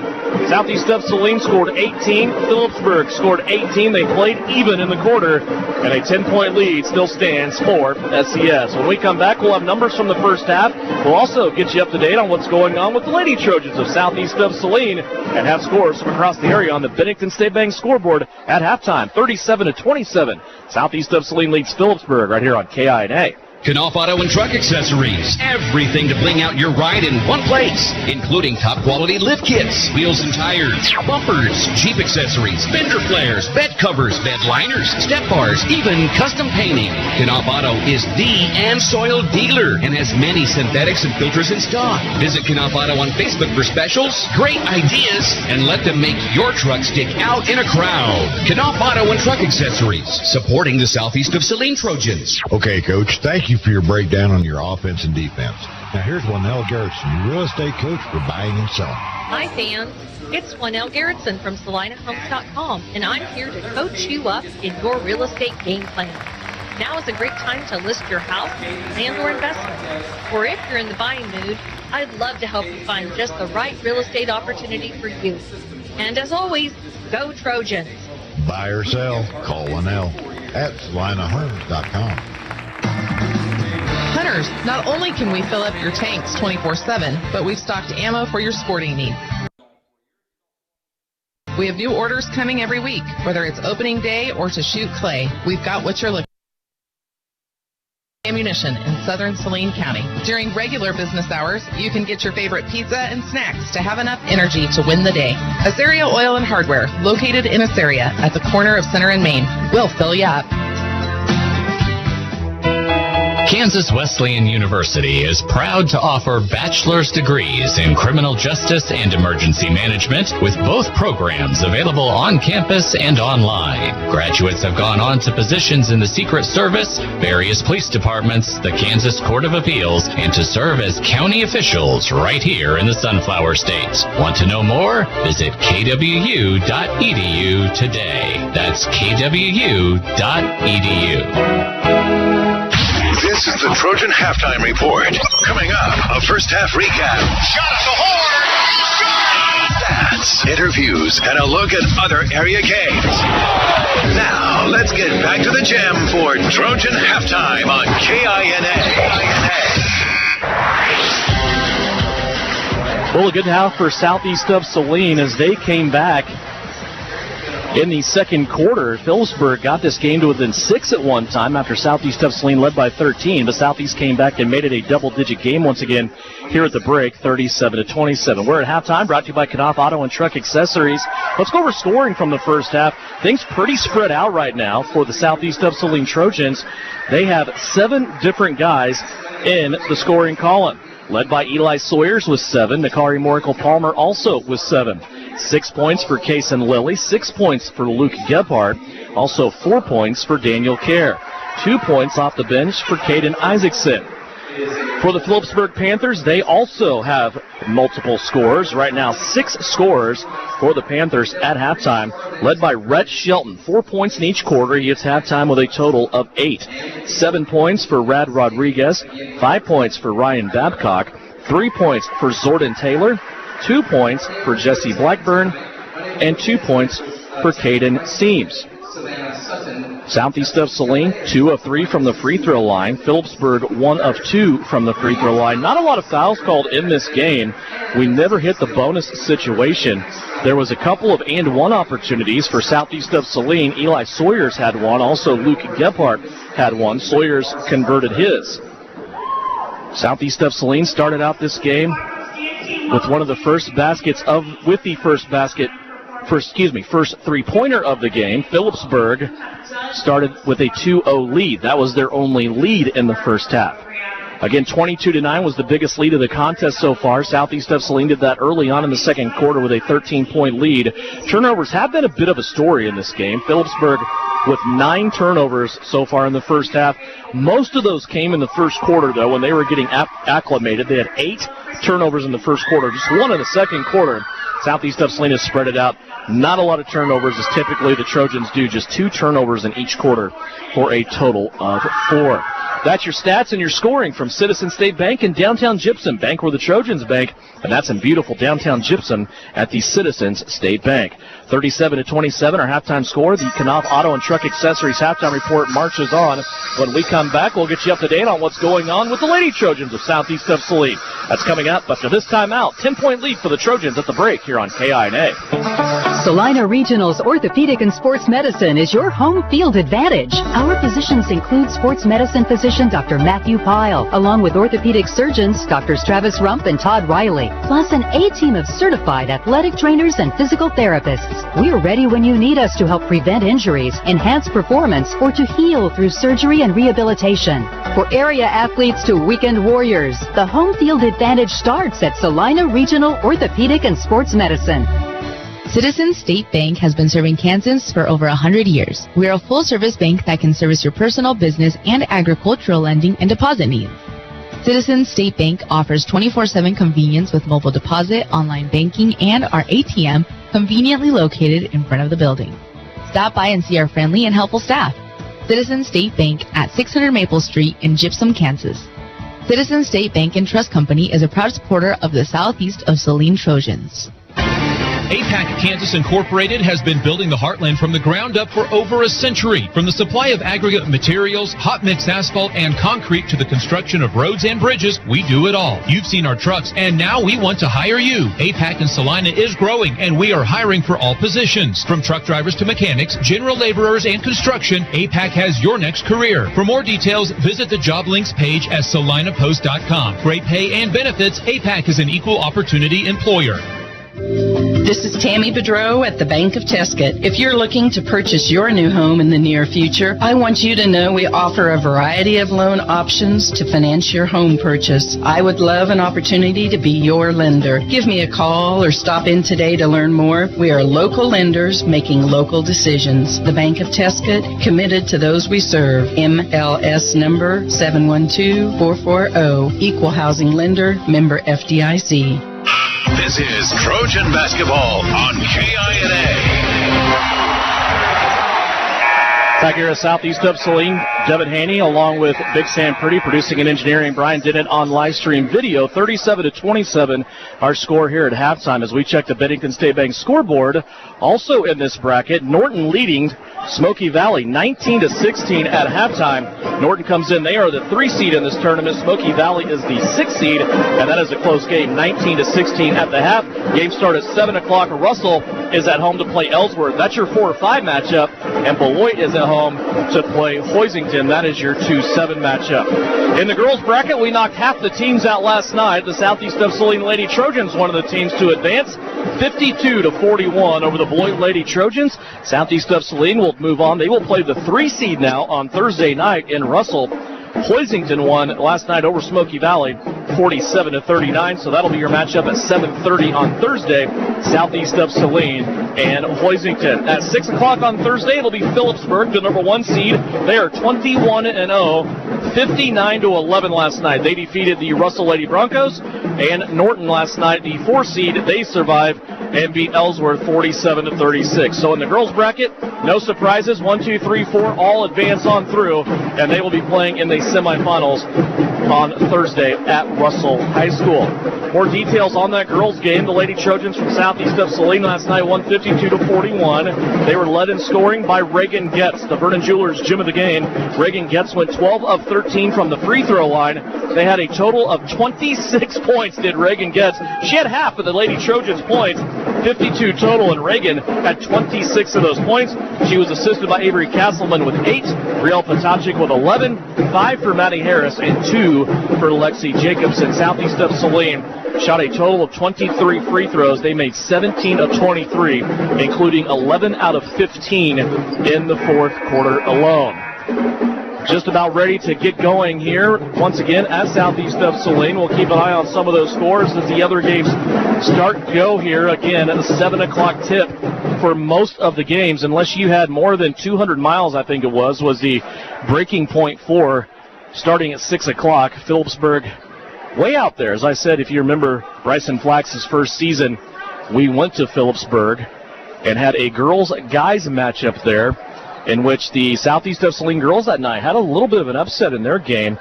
Southeast of Saline scored 18. Phillipsburg scored 18. They played even in the quarter, and a 10-point lead still stands for SES. When we come back, we'll have numbers from the first half. We'll also get you up to date on what's going on with the Lady Trojans of Southeast of Saline and have scores from across the area on the Bennington State Bank scoreboard at halftime. 37-27. Southeast of Saline leads Phillipsburg right here on KINA. Knauf Auto and Truck Accessories. Everything to bling out your ride in one place, including top quality lift kits, wheels and tires, bumpers, Jeep accessories, fender flares, bed covers, bed liners, step bars, even custom painting. Knauf Auto is the and soil dealer and has many synthetics and filters in stock. Visit Knauf Auto on Facebook for specials, great ideas, and let them make your truck stick out in a crowd. Knauf Auto and Truck Accessories, supporting the Southeast of Saline Trojans. Okay, Coach, thank you for your breakdown on your offense and defense. Now here's Lynell Garrettson, your real estate coach for buying and selling. Hi fans, it's Lynell Garrettson from SalinaHomes.com, and I'm here to coach you up in your real estate game plan. Now is a great time to list your house, land, or investment. Or if you're in the buying mood, I'd love to help you find just the right real estate opportunity for you. And as always, go Trojans. Buy or sell, call Lynell at SalinaHomes.com. Hunters, not only can we fill up your tanks 24/7, but we've stocked ammo for your sporting needs. We have new orders coming every week, whether it's opening day or to shoot clay. We've got what you're looking for. Ammunition in southern Saline County. During regular business hours, you can get your favorite pizza and snacks to have enough energy to win the day. Azaria Oil and Hardware, located in Azaria at the corner of Center and Main. We'll fill you up. Kansas Wesleyan University is proud to offer bachelor's degrees in criminal justice and emergency management, with both programs available on campus and online. Graduates have gone on to positions in the Secret Service, various police departments, the Kansas Court of Appeals, and to serve as county officials right here in the Sunflower State. Want to know more? Visit kwu.edu today. That's kwu.edu. This is the Trojan Halftime Report. Coming up, a first half recap. Shot at the horn! stats, interviews, and a look at other area games. Now, let's get back to the gym for Trojan Halftime on KINA. Well, a good half for Southeast of Saline as they came back in the second quarter. Phillipsburg got this game to within 6 at one time after Southeast of Saline led by 13. But Southeast came back and made it a double-digit game once again here at the break, 37-27. We're at halftime, brought to you by Knopf Auto and Truck Accessories. Let's go over scoring from the first half. Things pretty spread out right now for the Southeast of Saline Trojans. They have 7 different guys in the scoring column, led by Eli Sawyers with 7. Nakari Morikel-Palmer also with 7. 6 points for Kason Lilly, 6 points for Luke Gebhardt, also 4 points for Daniel Kerr. 2 points off the bench for Caden Isaacson. For the Phillipsburg Panthers, they also have multiple scores. Right now, 6 scores for the Panthers at halftime, led by Rhett Shelton. 4 points in each quarter. He gets halftime with a total of 8. 7 points for Rad Rodriguez, 5 points for Ryan Babcock, 3 points for Zordon Taylor, 2 points for Jesse Blackburn, and 2 points for Caden Seams. Southeast of Saline, 2 of 3 from the free throw line. Phillipsburg, 1 of 2 from the free throw line. Not a lot of fouls called in this game. We never hit the bonus situation. There was a couple of and one opportunities for Southeast of Saline. Eli Sawyers had one. Also, Luke Gebhardt had one. Sawyers converted his. Southeast of Saline started out this game with one of the first baskets first three-pointer of the game. Phillipsburg started with a 2-0 lead. That was their only lead in the first half. Again, 22-9 was the biggest lead of the contest so far. Southeast of Saline did that early on in the second quarter with a 13-point lead. Turnovers have been a bit of a story in this game. Phillipsburg with 9 turnovers so far in the first half. Most of those came in the first quarter, though, when they were getting acclimated. They had 8 turnovers in the first quarter, just 1 in the second quarter. Southeast of Saline has spread it out. Not a lot of turnovers, as typically the Trojans do, just 2 turnovers in each quarter for a total of 4. That's your stats and your scoring from Citizen State Bank in downtown Gypsum. Bank where the Trojans bank, and that's in beautiful downtown Gypsum at the Citizens State Bank. 37-27, our halftime score. The Knopf Auto and Truck Accessories halftime report marches on. When we come back, we'll get you up to date on what's going on with the Lady Trojans of Southeast of Saline. That's coming up after this timeout. 10-point lead for the Trojans at the break here on KINA. Salina Regional's Orthopedic and Sports Medicine is your home field advantage. Our physicians include sports medicine physician Dr. Matthew Pyle, along with orthopedic surgeons Drs. Travis Rump and Todd Riley, plus an A-team of certified athletic trainers and physical therapists. We're ready when you need us to help prevent injuries, enhance performance, or to heal through surgery and rehabilitation. For area athletes to weekend warriors, the home field advantage starts at Salina Regional Orthopedic and Sports Medicine. Citizens State Bank has been serving Kansans for over 100 years. We are a full-service bank that can service your personal, business, and agricultural lending and deposit needs. Citizens State Bank offers 24/7 convenience with mobile deposit, online banking, and our ATM conveniently located in front of the building. Stop by and see our friendly and helpful staff. Citizens State Bank at 600 Maple Street in Gypsum, Kansas. Citizens State Bank and Trust Company is a proud supporter of the Southeast of Saline Trojans. APAC Kansas Incorporated has been building the heartland from the ground up for over a century. From the supply of aggregate materials, hot mix asphalt, and concrete to the construction of roads and bridges, we do it all. You've seen our trucks, and now we want to hire you. APAC in Salina is growing, and we are hiring for all positions. From truck drivers to mechanics, general laborers, and construction, APAC has your next career. For more details, visit the job links page at salinapost.com. Great pay and benefits, APAC is an equal opportunity employer. This is Tammy Bedreau at the Bank of Tesket. If you're looking to purchase your new home in the near future, I want you to know we offer a variety of loan options to finance your home purchase. I would love an opportunity to be your lender. Give me a call or stop in today to learn more. We are local lenders making local decisions. The Bank of Tesket, committed to those we serve. MLS number 712440. Equal housing lender, member FDIC. This is Trojan Basketball on KINA. Back here at Southeast of Saline, Devin Haney along with Big Sam Purdy producing and engineering. Brian did it on live stream video. 37-27 our score here at halftime as we check the Bennington State Bank scoreboard. Also in this bracket, Norton leading Smoky Valley 19-16 at halftime. Norton comes in. They are the 3 seed in this tournament. Smoky Valley is the 6 seed, and that is a close game, 19-16 at the half. Game start at 7 o'clock. Russell is at home to play Ellsworth. That's your 4 or 5 matchup, and Beloit is at home to play Hoisington. That is your 2-7 matchup. In the girls bracket, we knocked half the teams out last night. The Southeast of Saline Lady Trojans, one of the teams to advance, 52-41 over the Beloit Lady Trojans. Southeast of Saline will move on. They will play the 3 seed now on Thursday night in Russell. Hoisington won last night over Smoky Valley, 47-39. So that'll be your matchup at 7:30 on Thursday. Southeast of Saline and Hoisington. At 6 o'clock on Thursday, it'll be Phillipsburg, the number 1 seed. They are 21-0, 59-11 last night. They defeated the Russell Lady Broncos, and Norton last night, the 4 seed. They survived and beat Ellsworth 47-36. So in the girls bracket, no surprises. 1, 2, 3, 4 all advance on through, and they will be playing in the semifinals on Thursday at Russell High School. More details on that girls game. The Lady Trojans from Southeast of Saline last night won 52-41. They were led in scoring by Reagan Getz, the Vernon Jewelers gem of the game. Reagan Getz went 12 of 13 from the free throw line. They had a total of 26 points, did Reagan Getz. She had half of the Lady Trojans' points, 52 total, and Reagan had 26 of those points. She was assisted by Avery Castleman with 8, Riel Potachik with 11, 5 for Maddie Harris, and 2 for Lexi Jacobson. Southeast of Saline shot a total of 23 free throws. They made 17 of 23, including 11 out of 15 in the fourth quarter alone. Just about ready to get going here once again at Southeast of Saline. We'll keep an eye on some of those scores as the other games start to go here. Again, at a 7 o'clock tip for most of the games, unless you had more than 200 miles, I think it was the breaking point for starting at 6 o'clock. Phillipsburg way out there. As I said, if you remember Bryson Flax's first season, we went to Phillipsburg and had a girls-guys matchup there, in which the Southeast of Saline girls that night had a little bit of an upset in their game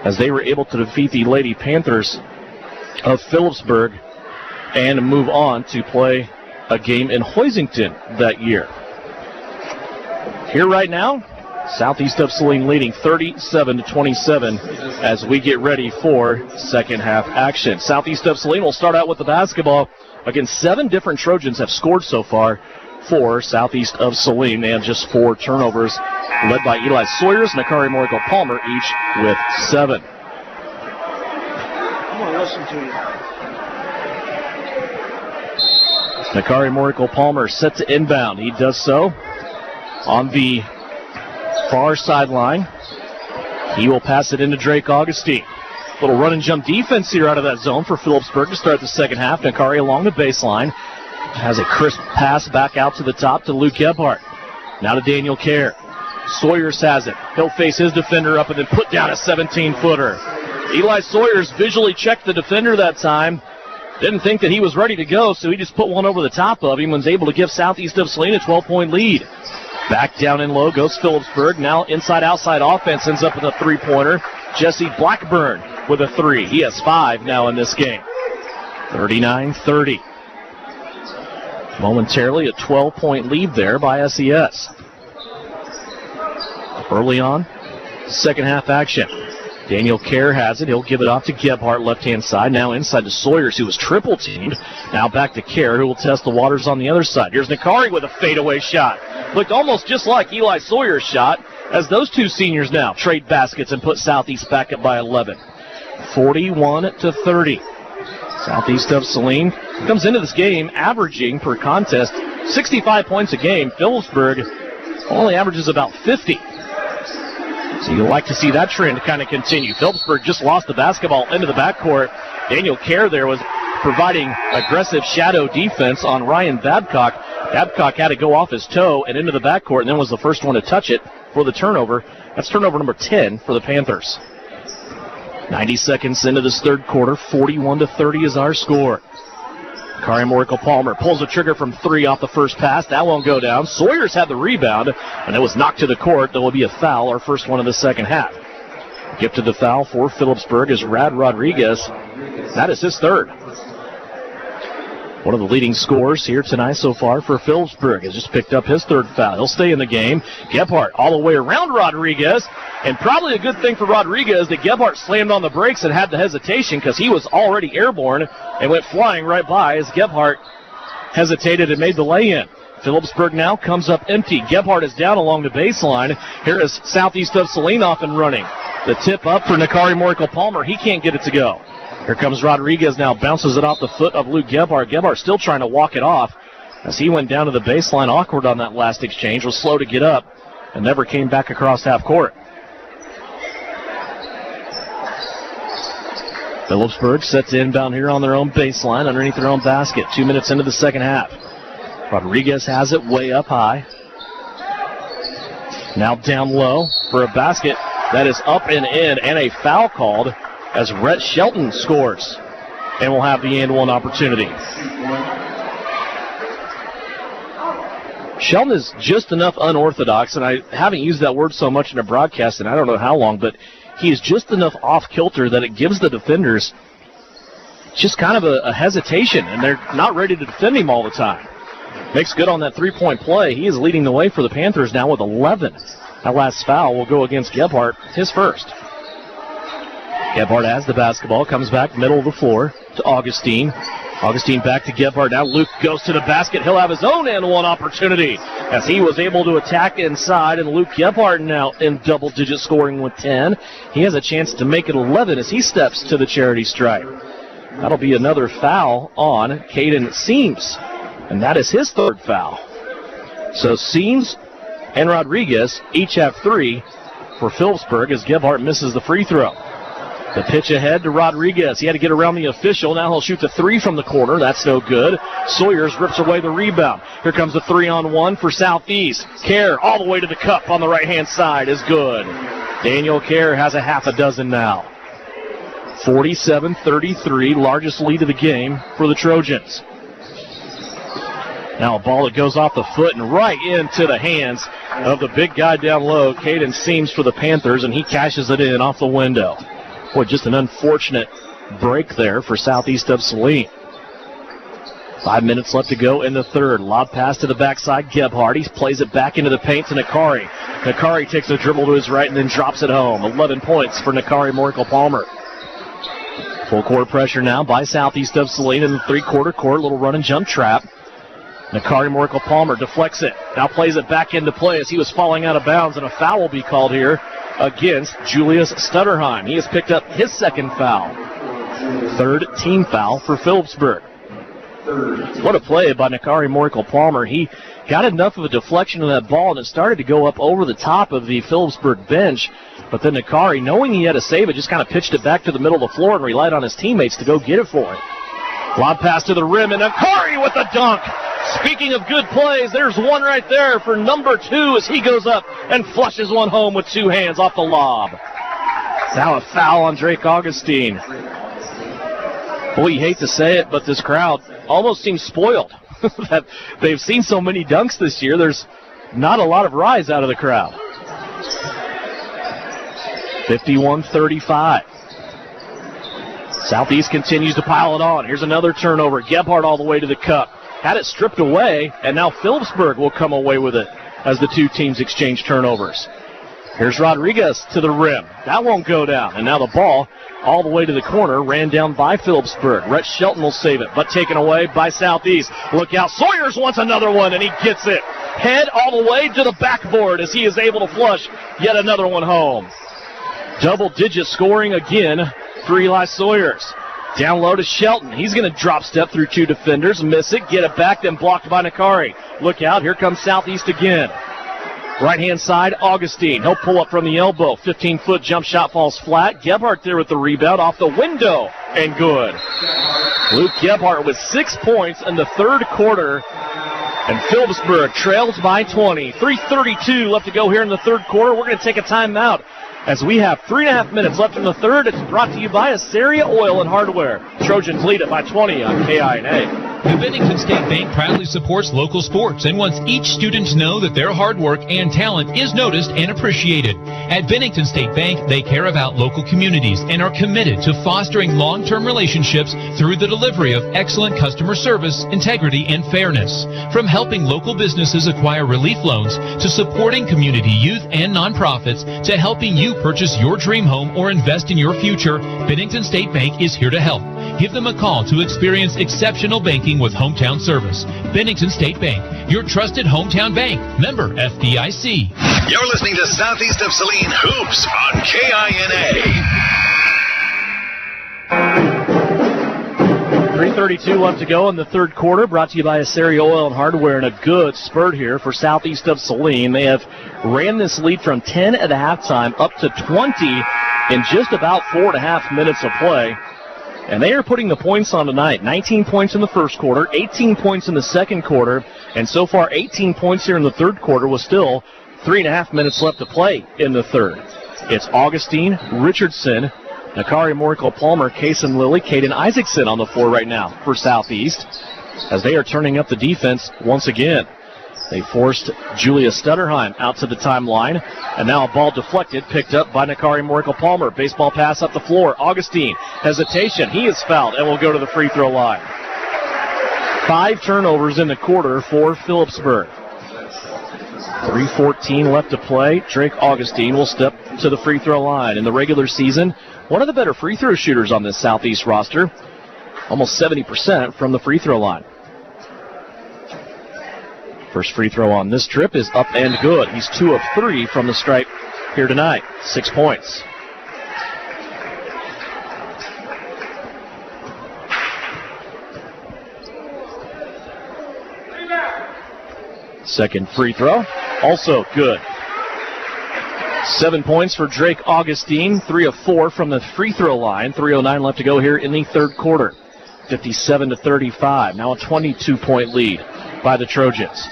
as they were able to defeat the Lady Panthers of Phillipsburg and move on to play a game in Hoisington that year. Here right now, Southeast of Saline leading 37-27 as we get ready for second half action. Southeast of Saline will start out with the basketball. Again, 7 different Trojans have scored so far for Southeast of Saline. They have just 4 turnovers, led by Eli Sawyers and Nakari Moriko Palmer, each with 7. I'm going to listen to you. Nakari Moriko Palmer set to inbound. He does so on the far sideline. He will pass it into Drake Augustine. Little run and jump defense here out of that zone for Phillipsburg to start the second half. Nakari along the baseline. Has a crisp pass back out to the top to Luke Gebhardt. Now to Daniel Kerr. Sawyers has it. He'll face his defender up and then put down a 17-footer. Eli Sawyers visually checked the defender that time. Didn't think that he was ready to go, so he just put one over the top of him and was able to give Southeast of Saline a 12-point lead. Back down in low goes Phillipsburg. Now inside-outside offense ends up with a three-pointer. Jesse Blackburn with a 3. He has 5 now in this game. 39-30. Momentarily a 12-point lead there by SES. Early on, second half action. Daniel Kerr has it. He'll give it off to Gebhardt, left-hand side. Now inside to Sawyers, who was triple-teamed. Now back to Kerr, who will test the waters on the other side. Here's Nakari with a fadeaway shot. Looked almost just like Eli Sawyer's shot, as those two seniors now trade baskets and put Southeast back up by 11. 41-30. Southeast of Saline comes into this game averaging per contest 65 points a game. Phillipsburg only averages about 50. So you'd like to see that trend kind of continue. Phillipsburg just lost the basketball into the backcourt. Daniel Kerr there was providing aggressive shadow defense on Ryan Babcock. Babcock had to go off his toe and into the backcourt, and then was the first one to touch it for the turnover. That's turnover number 10 for the Panthers. 90 seconds into this third quarter, 41-30 is our score. Kari Morikel-Palmer pulls the trigger from 3 off the first pass. That won't go down. Sawyers had the rebound, and it was knocked to the court. There will be a foul, our first one of the second half. Gifted the foul for Phillipsburg is Rad Rodriguez. That is his third. One of the leading scorers here tonight so far for Phillipsburg has just picked up his third foul. He'll stay in the game. Gebhardt all the way around Rodriguez. And probably a good thing for Rodriguez that Gebhardt slammed on the brakes and had the hesitation because he was already airborne and went flying right by as Gebhardt hesitated and made the lay-in. Phillipsburg now comes up empty. Gebhardt is down along the baseline. Here is Southeast of Saline off and running. The tip up for Nakari Morikel-Palmer. He can't get it to go. Here comes Rodriguez now, bounces it off the foot of Luke Gebhardt. Gebhardt still trying to walk it off as he went down to the baseline, awkward on that last exchange, was slow to get up, and never came back across half court. Phillipsburg sets inbound here on their own baseline, underneath their own basket. 2 minutes into the second half. Rodriguez has it way up high. Now down low for a basket that is up and in, and a foul called as Rhett Shelton scores, and will have the and one opportunity. Shelton is just enough unorthodox, and I haven't used that word so much in a broadcast in I don't know how long, but he is just enough off-kilter that it gives the defenders just kind of a hesitation, and they're not ready to defend him all the time. Makes good on that three-point play. He is leading the way for the Panthers now with 11. That last foul will go against Gebhardt, his first. Gebhardt has the basketball, comes back middle of the floor to Augustine. Augustine back to Gebhardt. Now Luke goes to the basket. He'll have his own and one opportunity as he was able to attack inside, and Luke Gebhardt now in double-digit scoring with 10. He has a chance to make it 11 as he steps to the charity stripe. That'll be another foul on Caden Seams, and that is his third foul. So Seams and Rodriguez each have 3 for Phillipsburg as Gebhardt misses the free throw. The pitch ahead to Rodriguez. He had to get around the official. Now he'll shoot the 3 from the corner. That's no good. Sawyers rips away the rebound. Here comes a 3-on-1 for Southeast. Kerr all the way to the cup on the right-hand side is good. Daniel Kerr has a half a dozen now. 47-33, largest lead of the game for the Trojans. Now a ball that goes off the foot and right into the hands of the big guy down low, Caden Seams for the Panthers, and he cashes it in off the window. Boy, just an unfortunate break there for Southeast of Saline. 5 minutes left to go in the third. Lob pass to the backside. Gebhardt. He plays it back into the paint to Nakari. Nakari takes a dribble to his right and then drops it home. 11 points for Nakari Morikel-Palmer. Full court pressure now by Southeast of Saline in the three-quarter court. Little run and jump trap. Nakari Morikel-Palmer deflects it. Now plays it back into play as he was falling out of bounds, and a foul will be called here against Julius Stutterheim. He has picked up his second foul. Third team foul for Phillipsburg. What a play by Nakari Morikel-Palmer. He got enough of a deflection of that ball, and it started to go up over the top of the Phillipsburg bench. But then Nakari, knowing he had to save it, just kind of pitched it back to the middle of the floor and relied on his teammates to go get it for him. Lob pass to the rim, and Nakari with the dunk. Speaking of good plays, there's one right there for number 2 as he goes up and flushes one home with 2 hands off the lob. Now a foul on Drake Augustine. Boy, you hate to say it, but this crowd almost seems spoiled. That they've seen so many dunks this year, there's not a lot of rise out of the crowd. 51-35. Southeast continues to pile it on. Here's another turnover. Gebhardt all the way to the cup. Had it stripped away, and now Phillipsburg will come away with it as the two teams exchange turnovers. Here's Rodriguez to the rim. That won't go down. And now the ball all the way to the corner, ran down by Phillipsburg. Rhett Shelton will save it, but taken away by Southeast. Look out. Sawyers wants another one, and he gets it. Head all the way to the backboard as he is able to flush yet another one home. Double-digit scoring again for Eli Sawyers. Down low to Shelton. He's going to drop step through 2 defenders, miss it, get it back, then blocked by Nakari. Look out. Here comes Southeast again. Right-hand side, Augustine. He'll pull up from the elbow. 15-foot jump shot falls flat. Gebhardt there with the rebound off the window, and good. Luke Gebhardt with 6 points in the third quarter, and Phillipsburg trails by 20. 3:32 left to go here in the third quarter. We're going to take a timeout as we have 3.5 minutes left in the third. It's brought to you by Assyria Oil and Hardware. Trojans lead it by 20 on KINA. The Bennington State Bank proudly supports local sports and wants each student to know that their hard work and talent is noticed and appreciated. At Bennington State Bank, they care about local communities and are committed to fostering long-term relationships through the delivery of excellent customer service, integrity, and fairness. From helping local businesses acquire relief loans to supporting community youth and nonprofits to helping you purchase your dream home or invest in your future, Bennington State Bank is here to help. Give them a call to experience exceptional banking with hometown service. Bennington State Bank, your trusted hometown bank. Member FDIC. You're listening to Southeast of Saline Hoops on KINA. 3:32 left to go in the third quarter, brought to you by Asseria Oil and Hardware, and a good spurt here for Southeast of Saline. They have ran this lead from 10 at the halftime up to 20 in just about 4.5 minutes of play. And they are putting the points on tonight. 19 points in the first quarter, 18 points in the second quarter, and so far 18 points here in the third quarter with still 3.5 minutes left to play in the third. It's Augustine, Richardson, Nakari Morico-Palmer, Kason Lilly, Caden Isaacson on the floor right now for Southeast as they are turning up the defense once again. They forced Julia Stutterheim out to the timeline, and now a ball deflected, picked up by Nakari Morico-Palmer. Baseball pass up the floor. Augustine, hesitation. He is fouled and will go to the free throw line. 5 turnovers in the quarter for Phillipsburg. 3:14 left to play. Drake Augustine will step to the free throw line. In the regular season, one of the better free throw shooters on this Southeast roster. Almost 70% from the free throw line. First free throw on this trip is up and good. He's 2 of 3 from the stripe here tonight. 6 points. Second free throw, also good. 7 points for Drake Augustine, 3 of 4 from the free throw line. 3:09 left to go here in the third quarter. 57-35. Now a 22-point lead by the Trojans.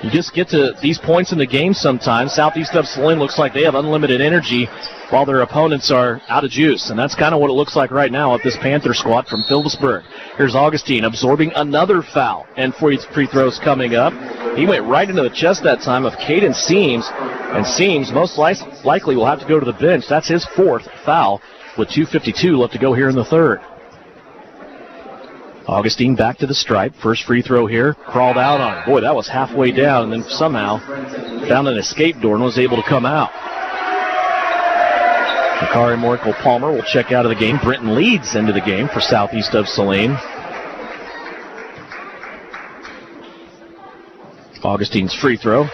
You just get to these points in the game sometimes. Southeast of Saline looks like they have unlimited energy while their opponents are out of juice. And that's kind of what it looks like right now with this Panther squad from Phillipsburg. Here's Augustine absorbing another foul. And free throws coming up. He went right into the chest that time of Caden Seams. And Seams most likely will have to go to the bench. That's his 4th foul with 2:52 left to go here in the third. Augustine back to the stripe. First free throw here. Crawled out on it. Boy, that was halfway down, and then somehow found an escape door and was able to come out. Nakari Morico-Palmer will check out of the game. Brenton Leeds into the game for Southeast of Saline. Augustine's free throw.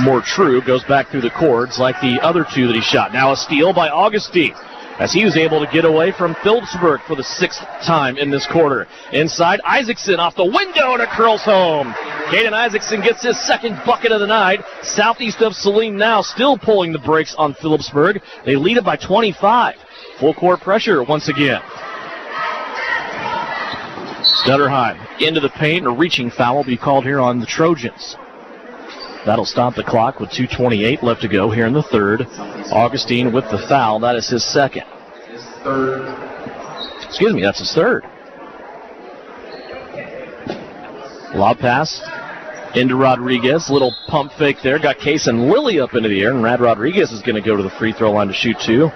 More true. Goes back through the cords like the other 2 that he shot. Now a steal by Augustine, as he was able to get away from Phillipsburg for the 6th time in this quarter. Inside, Isaacson off the window and it curls home. Caden Isaacson gets his 2nd bucket of the night. Southeast of Saline now still pulling the brakes on Phillipsburg. They lead it by 25. Full court pressure once again. Stutterheim into the paint, and a reaching foul will be called here on the Trojans. That'll stop the clock with 2:28 left to go here in the third. Augustine with the foul. That is his 2nd. Excuse me, that's his 3rd. Lob pass into Rodriguez. Little pump fake there. Got Kason Lilly up into the air, and Rad Rodriguez is going to go to the free throw line to shoot 2.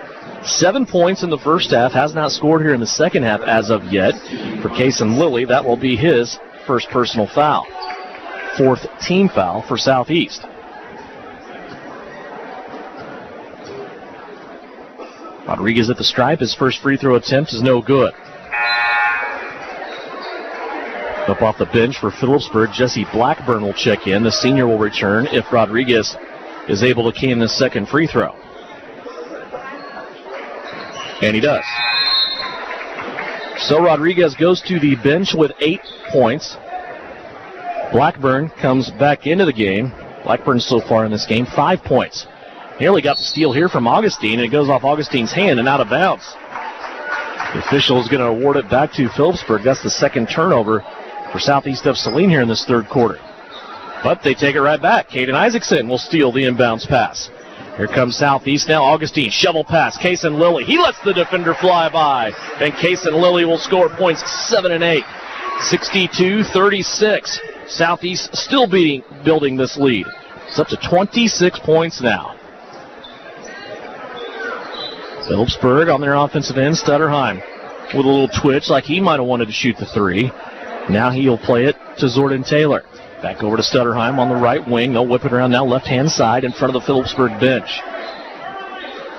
7 points in the first half. Has not scored here in the second half as of yet. For Kason Lilly, that will be his first personal foul. 4th team foul for Southeast. Rodriguez at the stripe. His first free throw attempt is no good. Up off the bench for Phillipsburg, Jesse Blackburn will check in. The senior will return if Rodriguez is able to key in this 2nd free throw. And he does. So Rodriguez goes to the bench with 8 points. Blackburn comes back into the game. Blackburn so far in this game, 5 points. Nearly got the steal here from Augustine, and it goes off Augustine's hand and out of bounds. The official is going to award it back to Phillipsburg. That's the 2nd turnover for Southeast of Saline here in this third quarter. But they take it right back. Caden Isaacson will steal the inbounds pass. Here comes Southeast now. Augustine, shovel pass. Kason Lilly. He lets the defender fly by. And Kason Lilly will score points 7 and 8. 62-36. Southeast still building this lead. It's up to 26 points now. Phillipsburg on their offensive end. Stutterheim with a little twitch like he might have wanted to shoot the three. Now he'll play it to Jordan Taylor. Back over to Stutterheim on the right wing. They'll whip it around now left-hand side in front of the Phillipsburg bench.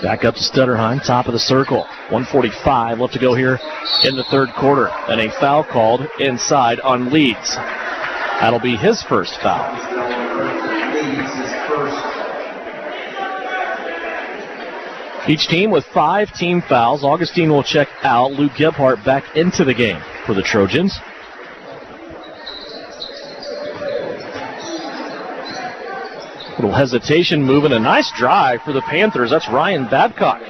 Back up to Stutterheim, top of the circle. 1:45 left to go here in the third quarter. And a foul called inside on Leeds. That'll be his first foul. Each team with 5 team fouls. Augustine will check out. Luke Gebhardt back into the game for the Trojans. Little hesitation moving. A nice drive for the Panthers. That's Ryan Babcock.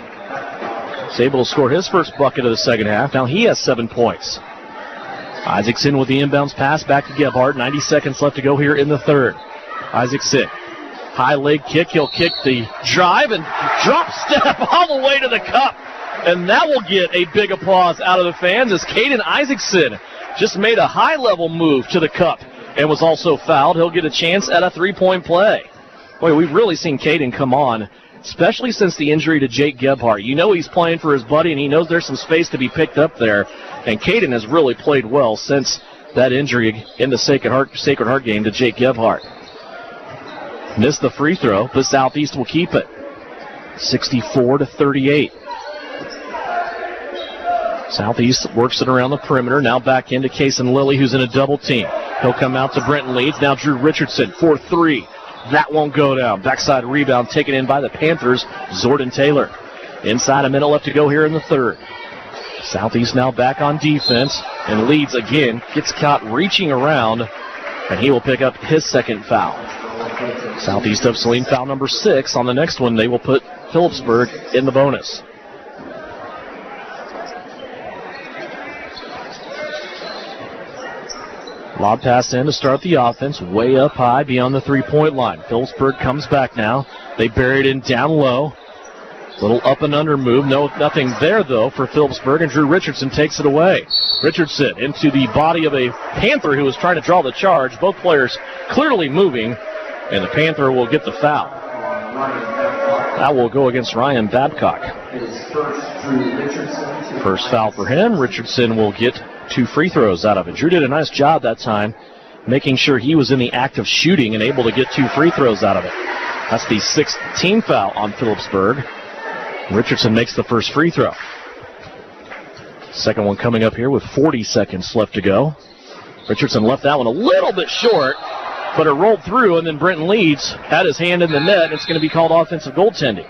He's able to score his first bucket of the second half. Now he has 7 points. Isaacson with the inbounds pass back to Gebhardt. 90 seconds left to go here in the third. Isaacson. High leg kick. He'll kick the drive and drop step all the way to the cup. And that will get a big applause out of the fans as Caden Isaacson just made a high-level move to the cup and was also fouled. He'll get a chance at a three-point play. Boy, we've really seen Caden come on, especially since the injury to Jake Gebhardt. You know he's playing for his buddy, and he knows there's some space to be picked up there. And Caden has really played well since that injury in the Sacred Heart game to Jake Gebhardt. Missed the free throw, but Southeast will keep it. 64-38. Southeast works it around the perimeter. Now back into Kason Lilly, who's in a double team. He'll come out to Brenton Leeds. Now Drew Richardson for 3. That won't go down. Backside rebound taken in by the Panthers, Jordan Taylor. Inside, a minute left to go here in the third. Southeast now back on defense, and Leeds again gets caught reaching around, and he will pick up his second foul. Southeast of Saline foul number 6. On the next one, they will put Phillipsburg in the bonus. Lob pass in to start the offense, way up high beyond the three-point line. Phillipsburg comes back now. They bury it in down low. Little up and under move. Nothing there, though, for Phillipsburg, and Drew Richardson takes it away. Richardson into the body of a Panther who was trying to draw the charge. Both players clearly moving, and the Panther will get the foul. That will go against Ryan Babcock. First foul for him. Richardson will get 2 free throws out of it. Drew did a nice job that time, making sure he was in the act of shooting and able to get 2 free throws out of it. That's the 6th team foul on Phillipsburg. Richardson makes the first free throw. Second one coming up here with 40 seconds left to go. Richardson left that one a little bit short, but it rolled through, and then Brenton Leeds had his hand in the net, and it's going to be called offensive goaltending.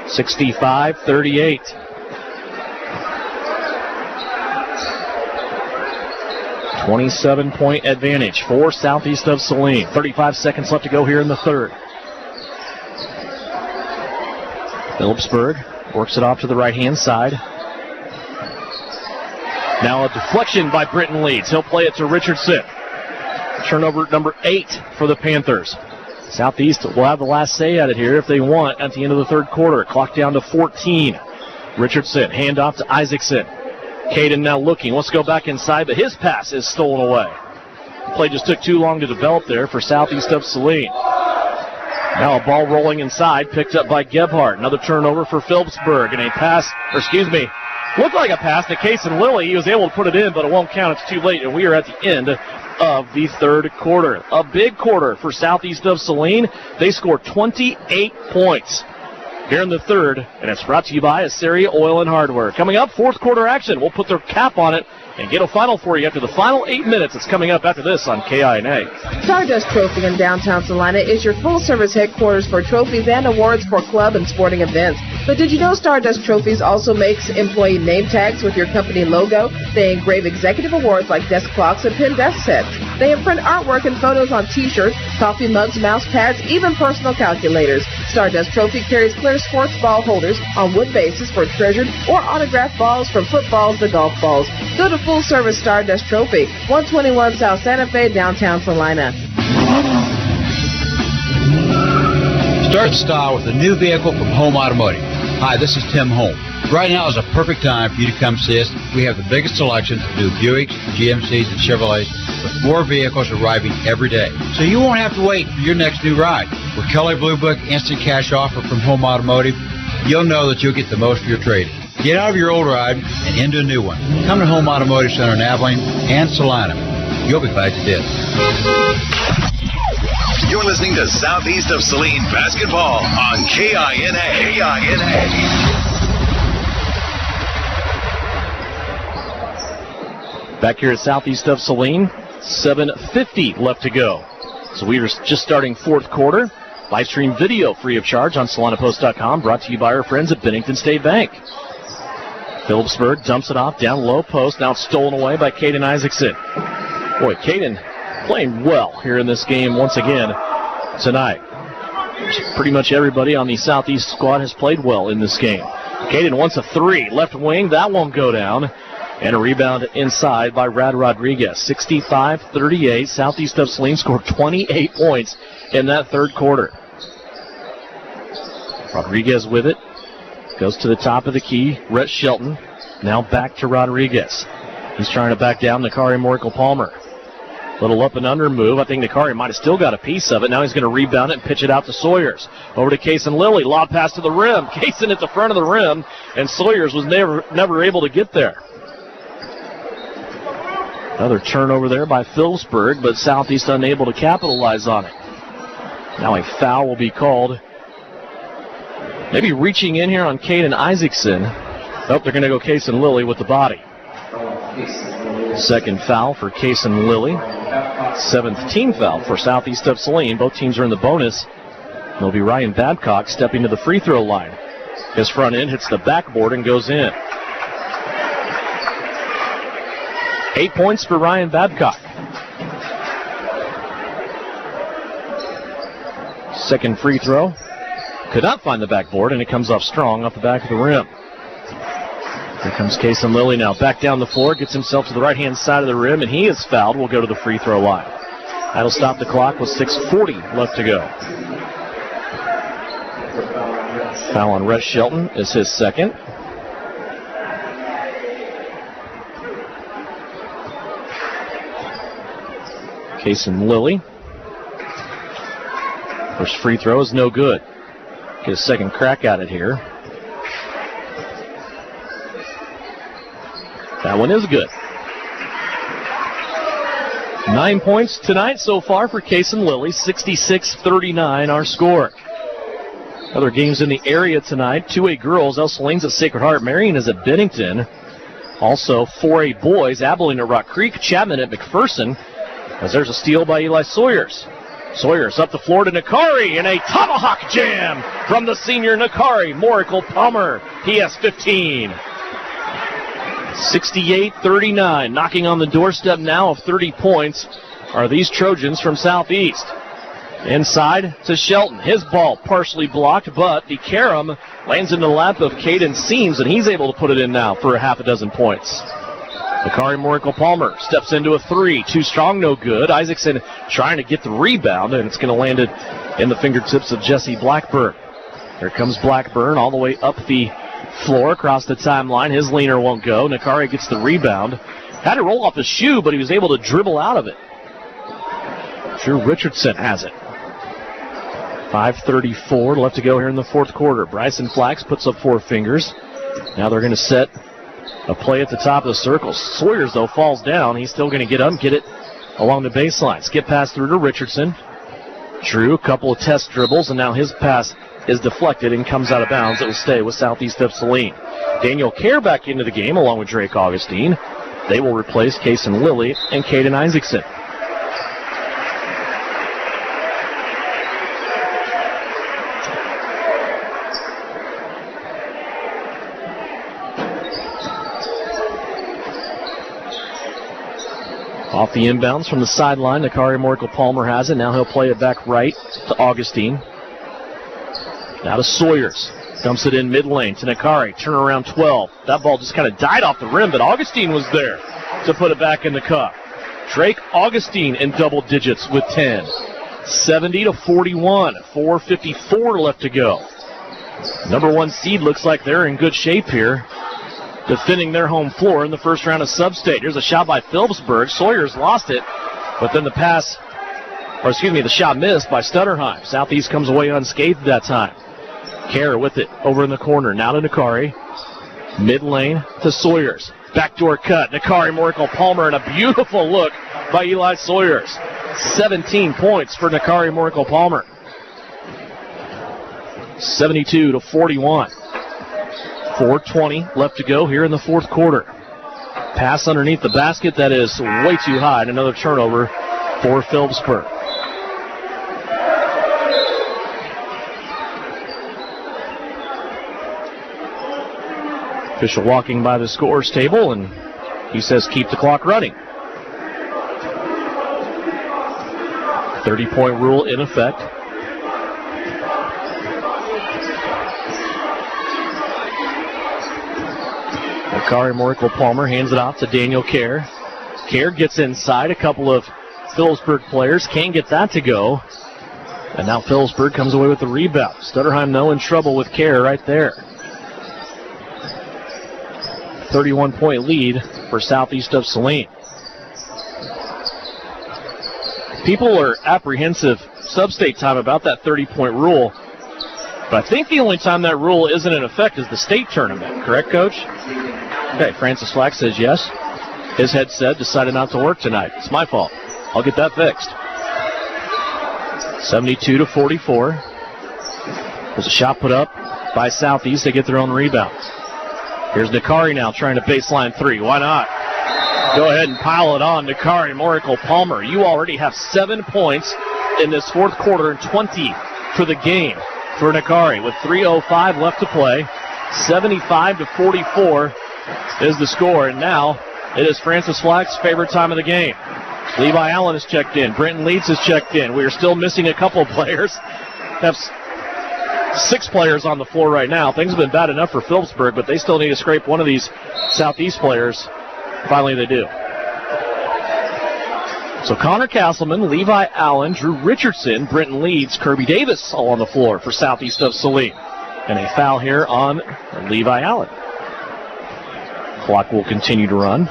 65-38. .27 advantage for Southeast of Saline. 35 seconds left to go here in the third. Phillipsburg works it off to the right-hand side. Now a deflection by Brenton Leeds. He'll play it to Richardson. Turnover number 8 for the Panthers. Southeast will have the last say at it here if they want at the end of the third quarter. Clock down to 14. Richardson, handoff to Isaacson. Caden now looking, wants to go back inside, but his pass is stolen away. The play just took too long to develop there for Southeast of Saline. Now a ball rolling inside, picked up by Gebhardt. Another turnover for Phillipsburg, and a pass, looked like a pass to Kason Lilly. He was able to put it in, but it won't count. It's too late, and we are at the end of the third quarter. A big quarter for Southeast of Saline. They score 28 points here in the third, and it's brought to you by Assyria Oil and Hardware. Coming up, fourth quarter action. We'll put their cap on it and get a final for you after the final 8 minutes. It's coming up after this on KINA. Stardust Trophy in downtown Salina is your full-service headquarters for trophies and awards for club and sporting events. But did you know Stardust Trophies also makes employee name tags with your company logo? They engrave executive awards like desk clocks and pen desk sets. They imprint artwork and photos on T-shirts, coffee mugs, mouse pads, even personal calculators. Stardust Trophy carries clear sports ball holders on wood bases for treasured or autographed balls from footballs to golf balls. Go to Full Service Stardust Trophy, 121 South Santa Fe, downtown Salina. Start style with a new vehicle from Home Automotive. Hi, this is Tim Holm. Right now is a perfect time for you to come see us. We have the biggest selection of new Buicks, GMCs, and Chevrolets, with more vehicles arriving every day. So you won't have to wait for your next new ride. With Kelley Blue Book Instant Cash Offer from Home Automotive, you'll know that you'll get the most for your trade. Get out of your old ride and into a new one. Come to Home Automotive Center in Abilene and Saline. You'll be glad you did. You're listening to Southeast of Saline Basketball on KINA. Back here at Southeast of Saline, 7:50 left to go. So we are just starting fourth quarter. Live stream video free of charge on SalinaPost.com, brought to you by our friends at Bennington State Bank. Phillipsburg dumps it off down low post. Now it's stolen away by Caden Isaacson. Boy, Caden playing well here in this game once again tonight. Pretty much everybody on the Southeast squad has played well in this game. Caden wants a three. Left wing, that won't go down. And a rebound inside by Rad Rodriguez. 65-38. Southeast of Saline scored 28 points in that third quarter. Rodriguez with it. Goes to the top of the key. Rhett Shelton. Now back to Rodriguez. He's trying to back down Nakari Moracle-Palmer. Little up and under move. I think Nakari might have still got a piece of it. Now he's going to rebound it and pitch it out to Sawyers. Over to Kaysen Lilly. Lob pass to the rim. Kaysen at the front of the rim. And Sawyers was never able to get there. Another turnover there by Phillipsburg, but Southeast unable to capitalize on it. Now a foul will be called. Maybe reaching in here on Caden Isaacson. Oh, they're going to go Kaysen Lilly with the body. Second foul for Kaysen Lilly. Seventh team foul for Southeast of Saline. Both teams are in the bonus. It'll be Ryan Babcock stepping to the free throw line. His front end hits the backboard and goes in. 8 points for Ryan Babcock. Second free throw. Could not find the backboard, and it comes off strong off the back of the rim. Here comes Kaysen Lilly now. Back down the floor, gets himself to the right-hand side of the rim, and he is fouled. Will go to the free throw line. That'll stop the clock with 6:40 left to go. Foul on Rhett Shelton is his second. Kaysen Lilly. First free throw is no good. Get a second crack at it here. That one is good. 9 points tonight so far for Kaysen Lilly. 66-39 our score. Other games in the area tonight. 2A girls, El Saline's at Sacred Heart. Marion is at Bennington. Also 4A boys, Abilene at Rock Creek. Chapman at McPherson. As there's a steal by Eli Sawyers. Sawyers up the floor to Nakari, and a tomahawk jam from the senior Nakari Moracle-Palmer. He has 15. 68-39. Knocking on the doorstep now of 30 points are these Trojans from Southeast. Inside to Shelton. His ball partially blocked, but the carom lands in the lap of Caden Seams, and he's able to put it in now for a half a dozen points. Nakari Moracle-Palmer steps into a three. Too strong, no good. Isaacson trying to get the rebound, and it's going to land it in the fingertips of Jesse Blackburn. Here comes Blackburn all the way up the floor, across the timeline. His leaner won't go. Nakari gets the rebound. Had to roll off his shoe, but he was able to dribble out of it. Drew Richardson has it. 5:34 left to go here in the fourth quarter. Bryson Flax puts up four fingers. Now they're going to set a play at the top of the circle. Sawyers, though, falls down. He's still going to get up, get it along the baseline. Skip pass through to Richardson. Drew, a couple of test dribbles, and now his pass is deflected and comes out of bounds. It will stay with Southeast of Saline. Daniel Kerr back into the game along with Drake Augustine. They will replace Kaysen Lilly and Caden Isaacson. Off the inbounds from the sideline, Nakari Moracle-Palmer has it. Now he'll play it back right to Augustine. Now to Sawyers. Dumps it in mid-lane to Nakari. Turnaround 12. That ball just kind of died off the rim, but Augustine was there to put it back in the cup. Drake Augustine in double digits with 10. 70-41. 4:54 left to go. Number 1 seed looks like they're in good shape here, defending their home floor in the first round of Sub-State. Here's a shot by Phillipsburg. Sawyer's lost it, but then the shot missed by Stutterheim. Southeast comes away unscathed that time. Kerr with it over in the corner. Now to Nakari. Mid lane to Sawyers. Backdoor cut. Nakari, Moracle, Palmer, and a beautiful look by Eli Sawyers. 17 points for Nakari, Moracle, Palmer. 72-41. 4:20 left to go here in the fourth quarter. Pass underneath the basket that is way too high, and another turnover for Phillipsburg. Official walking by the scores table, and he says keep the clock running. 30-point rule in effect. Nakari, Moracle, Palmer hands it off to Daniel Kerr. Kerr gets inside. A couple of Phillipsburg players can't get that to go. And now Phillipsburg comes away with the rebound. Stutterheim, though, in trouble with Kerr right there. 31-point lead for Southeast of Saline. People are apprehensive Sub-State time about that 30-point rule. But I think the only time that rule isn't in effect is the state tournament. Correct, Coach? Okay, Francis Flack says yes. His headset decided not to work tonight. It's my fault. I'll get that fixed. 72-44. There's a shot put up by Southeast. They get their own rebounds. Here's Nakari now trying to baseline 3. Why not? Go ahead and pile it on, Nakari, Moracle, Palmer. You already have 7 points in this fourth quarter and 20 for the game for Nakari with 3:05 left to play. 75-44 is the score, and now it is Francis Flack's favorite time of the game. Levi Allen has checked in. Brenton Leeds has checked in. We are still missing a couple of players. Have 6 players on the floor right now. Things have been bad enough for Phillipsburg, but they still need to scrape one of these Southeast players. Finally, they do. So Connor Castleman, Levi Allen, Drew Richardson, Brenton Leeds, Kirby Davis all on the floor for Southeast of Saline. And a foul here on Levi Allen. Clock will continue to run.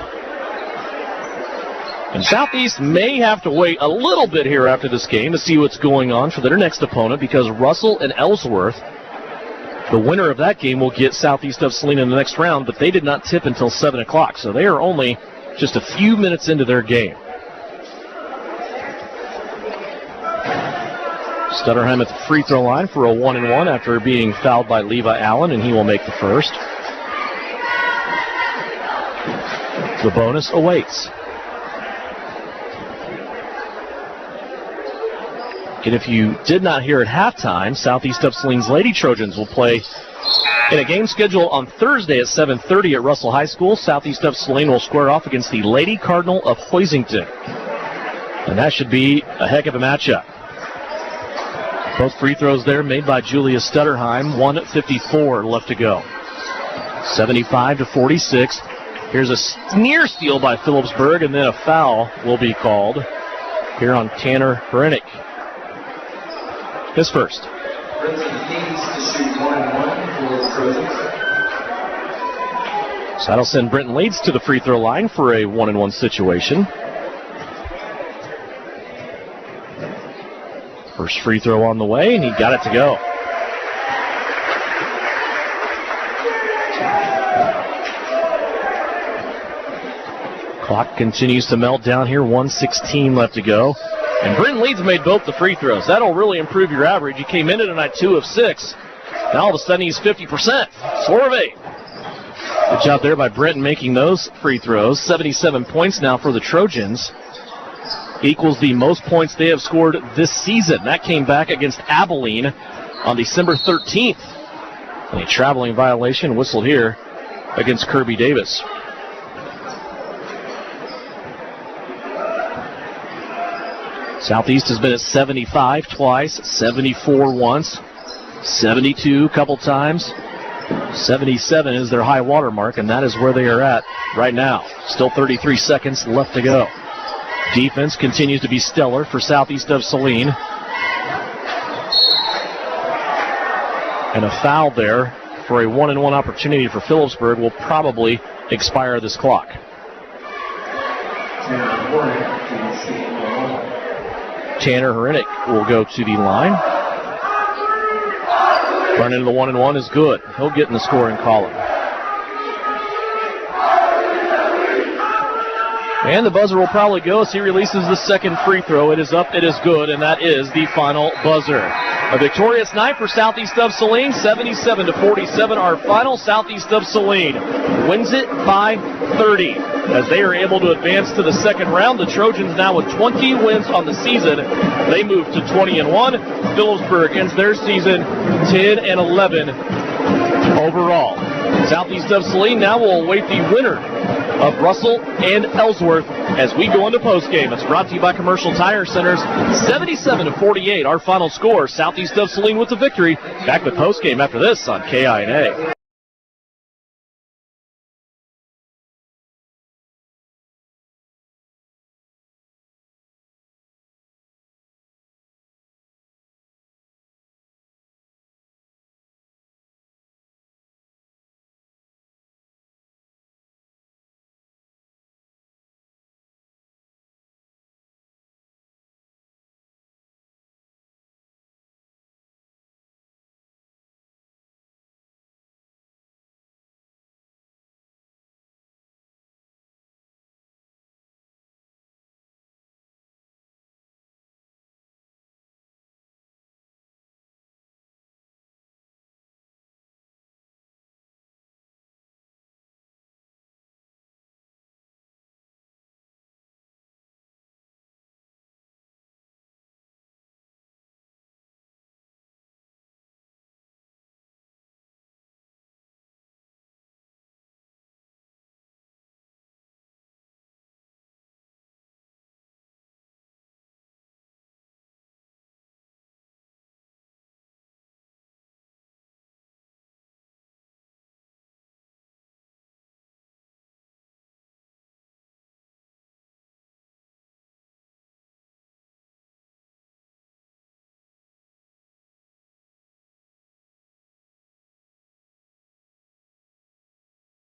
And Southeast may have to wait a little bit here after this game to see what's going on for their next opponent, because Russell and Ellsworth, the winner of that game, will get Southeast of Saline in the next round, but they did not tip until 7 o'clock, so they are only just a few minutes into their game. Stutterheim at the free throw line for a 1-and-1 after being fouled by Levi Allen, and he will make the first. The bonus awaits. And if you did not hear at halftime, Southeast of Saline's Lady Trojans will play in a game scheduled on Thursday at 7:30 at Russell High School. Southeast of Saline will square off against the Lady Cardinal of Hoisington. And that should be a heck of a matchup. Both free throws there made by Julia Stutterheim. 1:54 left to go. 75-46. Here's a near steal by Phillipsburg, and then a foul will be called here on Tanner Brennick. His first. So that'll send Brenton Leeds to the free throw line for a 1-and-1 situation. First free throw on the way, and he got it to go. Clock continues to melt down here. 1:16 left to go. And Brenton Leeds made both the free throws. That'll really improve your average. He came into tonight 2 of 6. Now all of a sudden he's 50%. 4 of 8. Good job there by Brenton making those free throws. 77 points now for the Trojans. Equals the most points they have scored this season. That came back against Abilene on December 13th. And a traveling violation whistled here against Kirby Davis. Southeast has been at 75 twice, 74 once, 72 a couple times. 77 is their high water mark, and that is where they are at right now. Still 33 seconds left to go. Defense continues to be stellar for Southeast of Saline. And a foul there for a 1-and-1 opportunity for Phillipsburg will probably expire this clock. Tanner Hrenik will go to the line. Run into the 1-and-1 is good. He'll get in the scoring column. And the buzzer will probably go as he releases the second free throw. It is up, it is good, and that is the final buzzer. A victorious night for Southeast of Saline, 77-47. Our final. Southeast of Saline wins it by 30 as they are able to advance to the second round. The Trojans now with 20 wins on the season. They move to 20-1. Phillipsburg ends their season 10-11 overall. Southeast of Saline now will await the winner of Russell and Ellsworth as we go into postgame. It's brought to you by Commercial Tire Centers, 77-48. Our final score, Southeast of Saline with the victory. Back with postgame after this on KINA.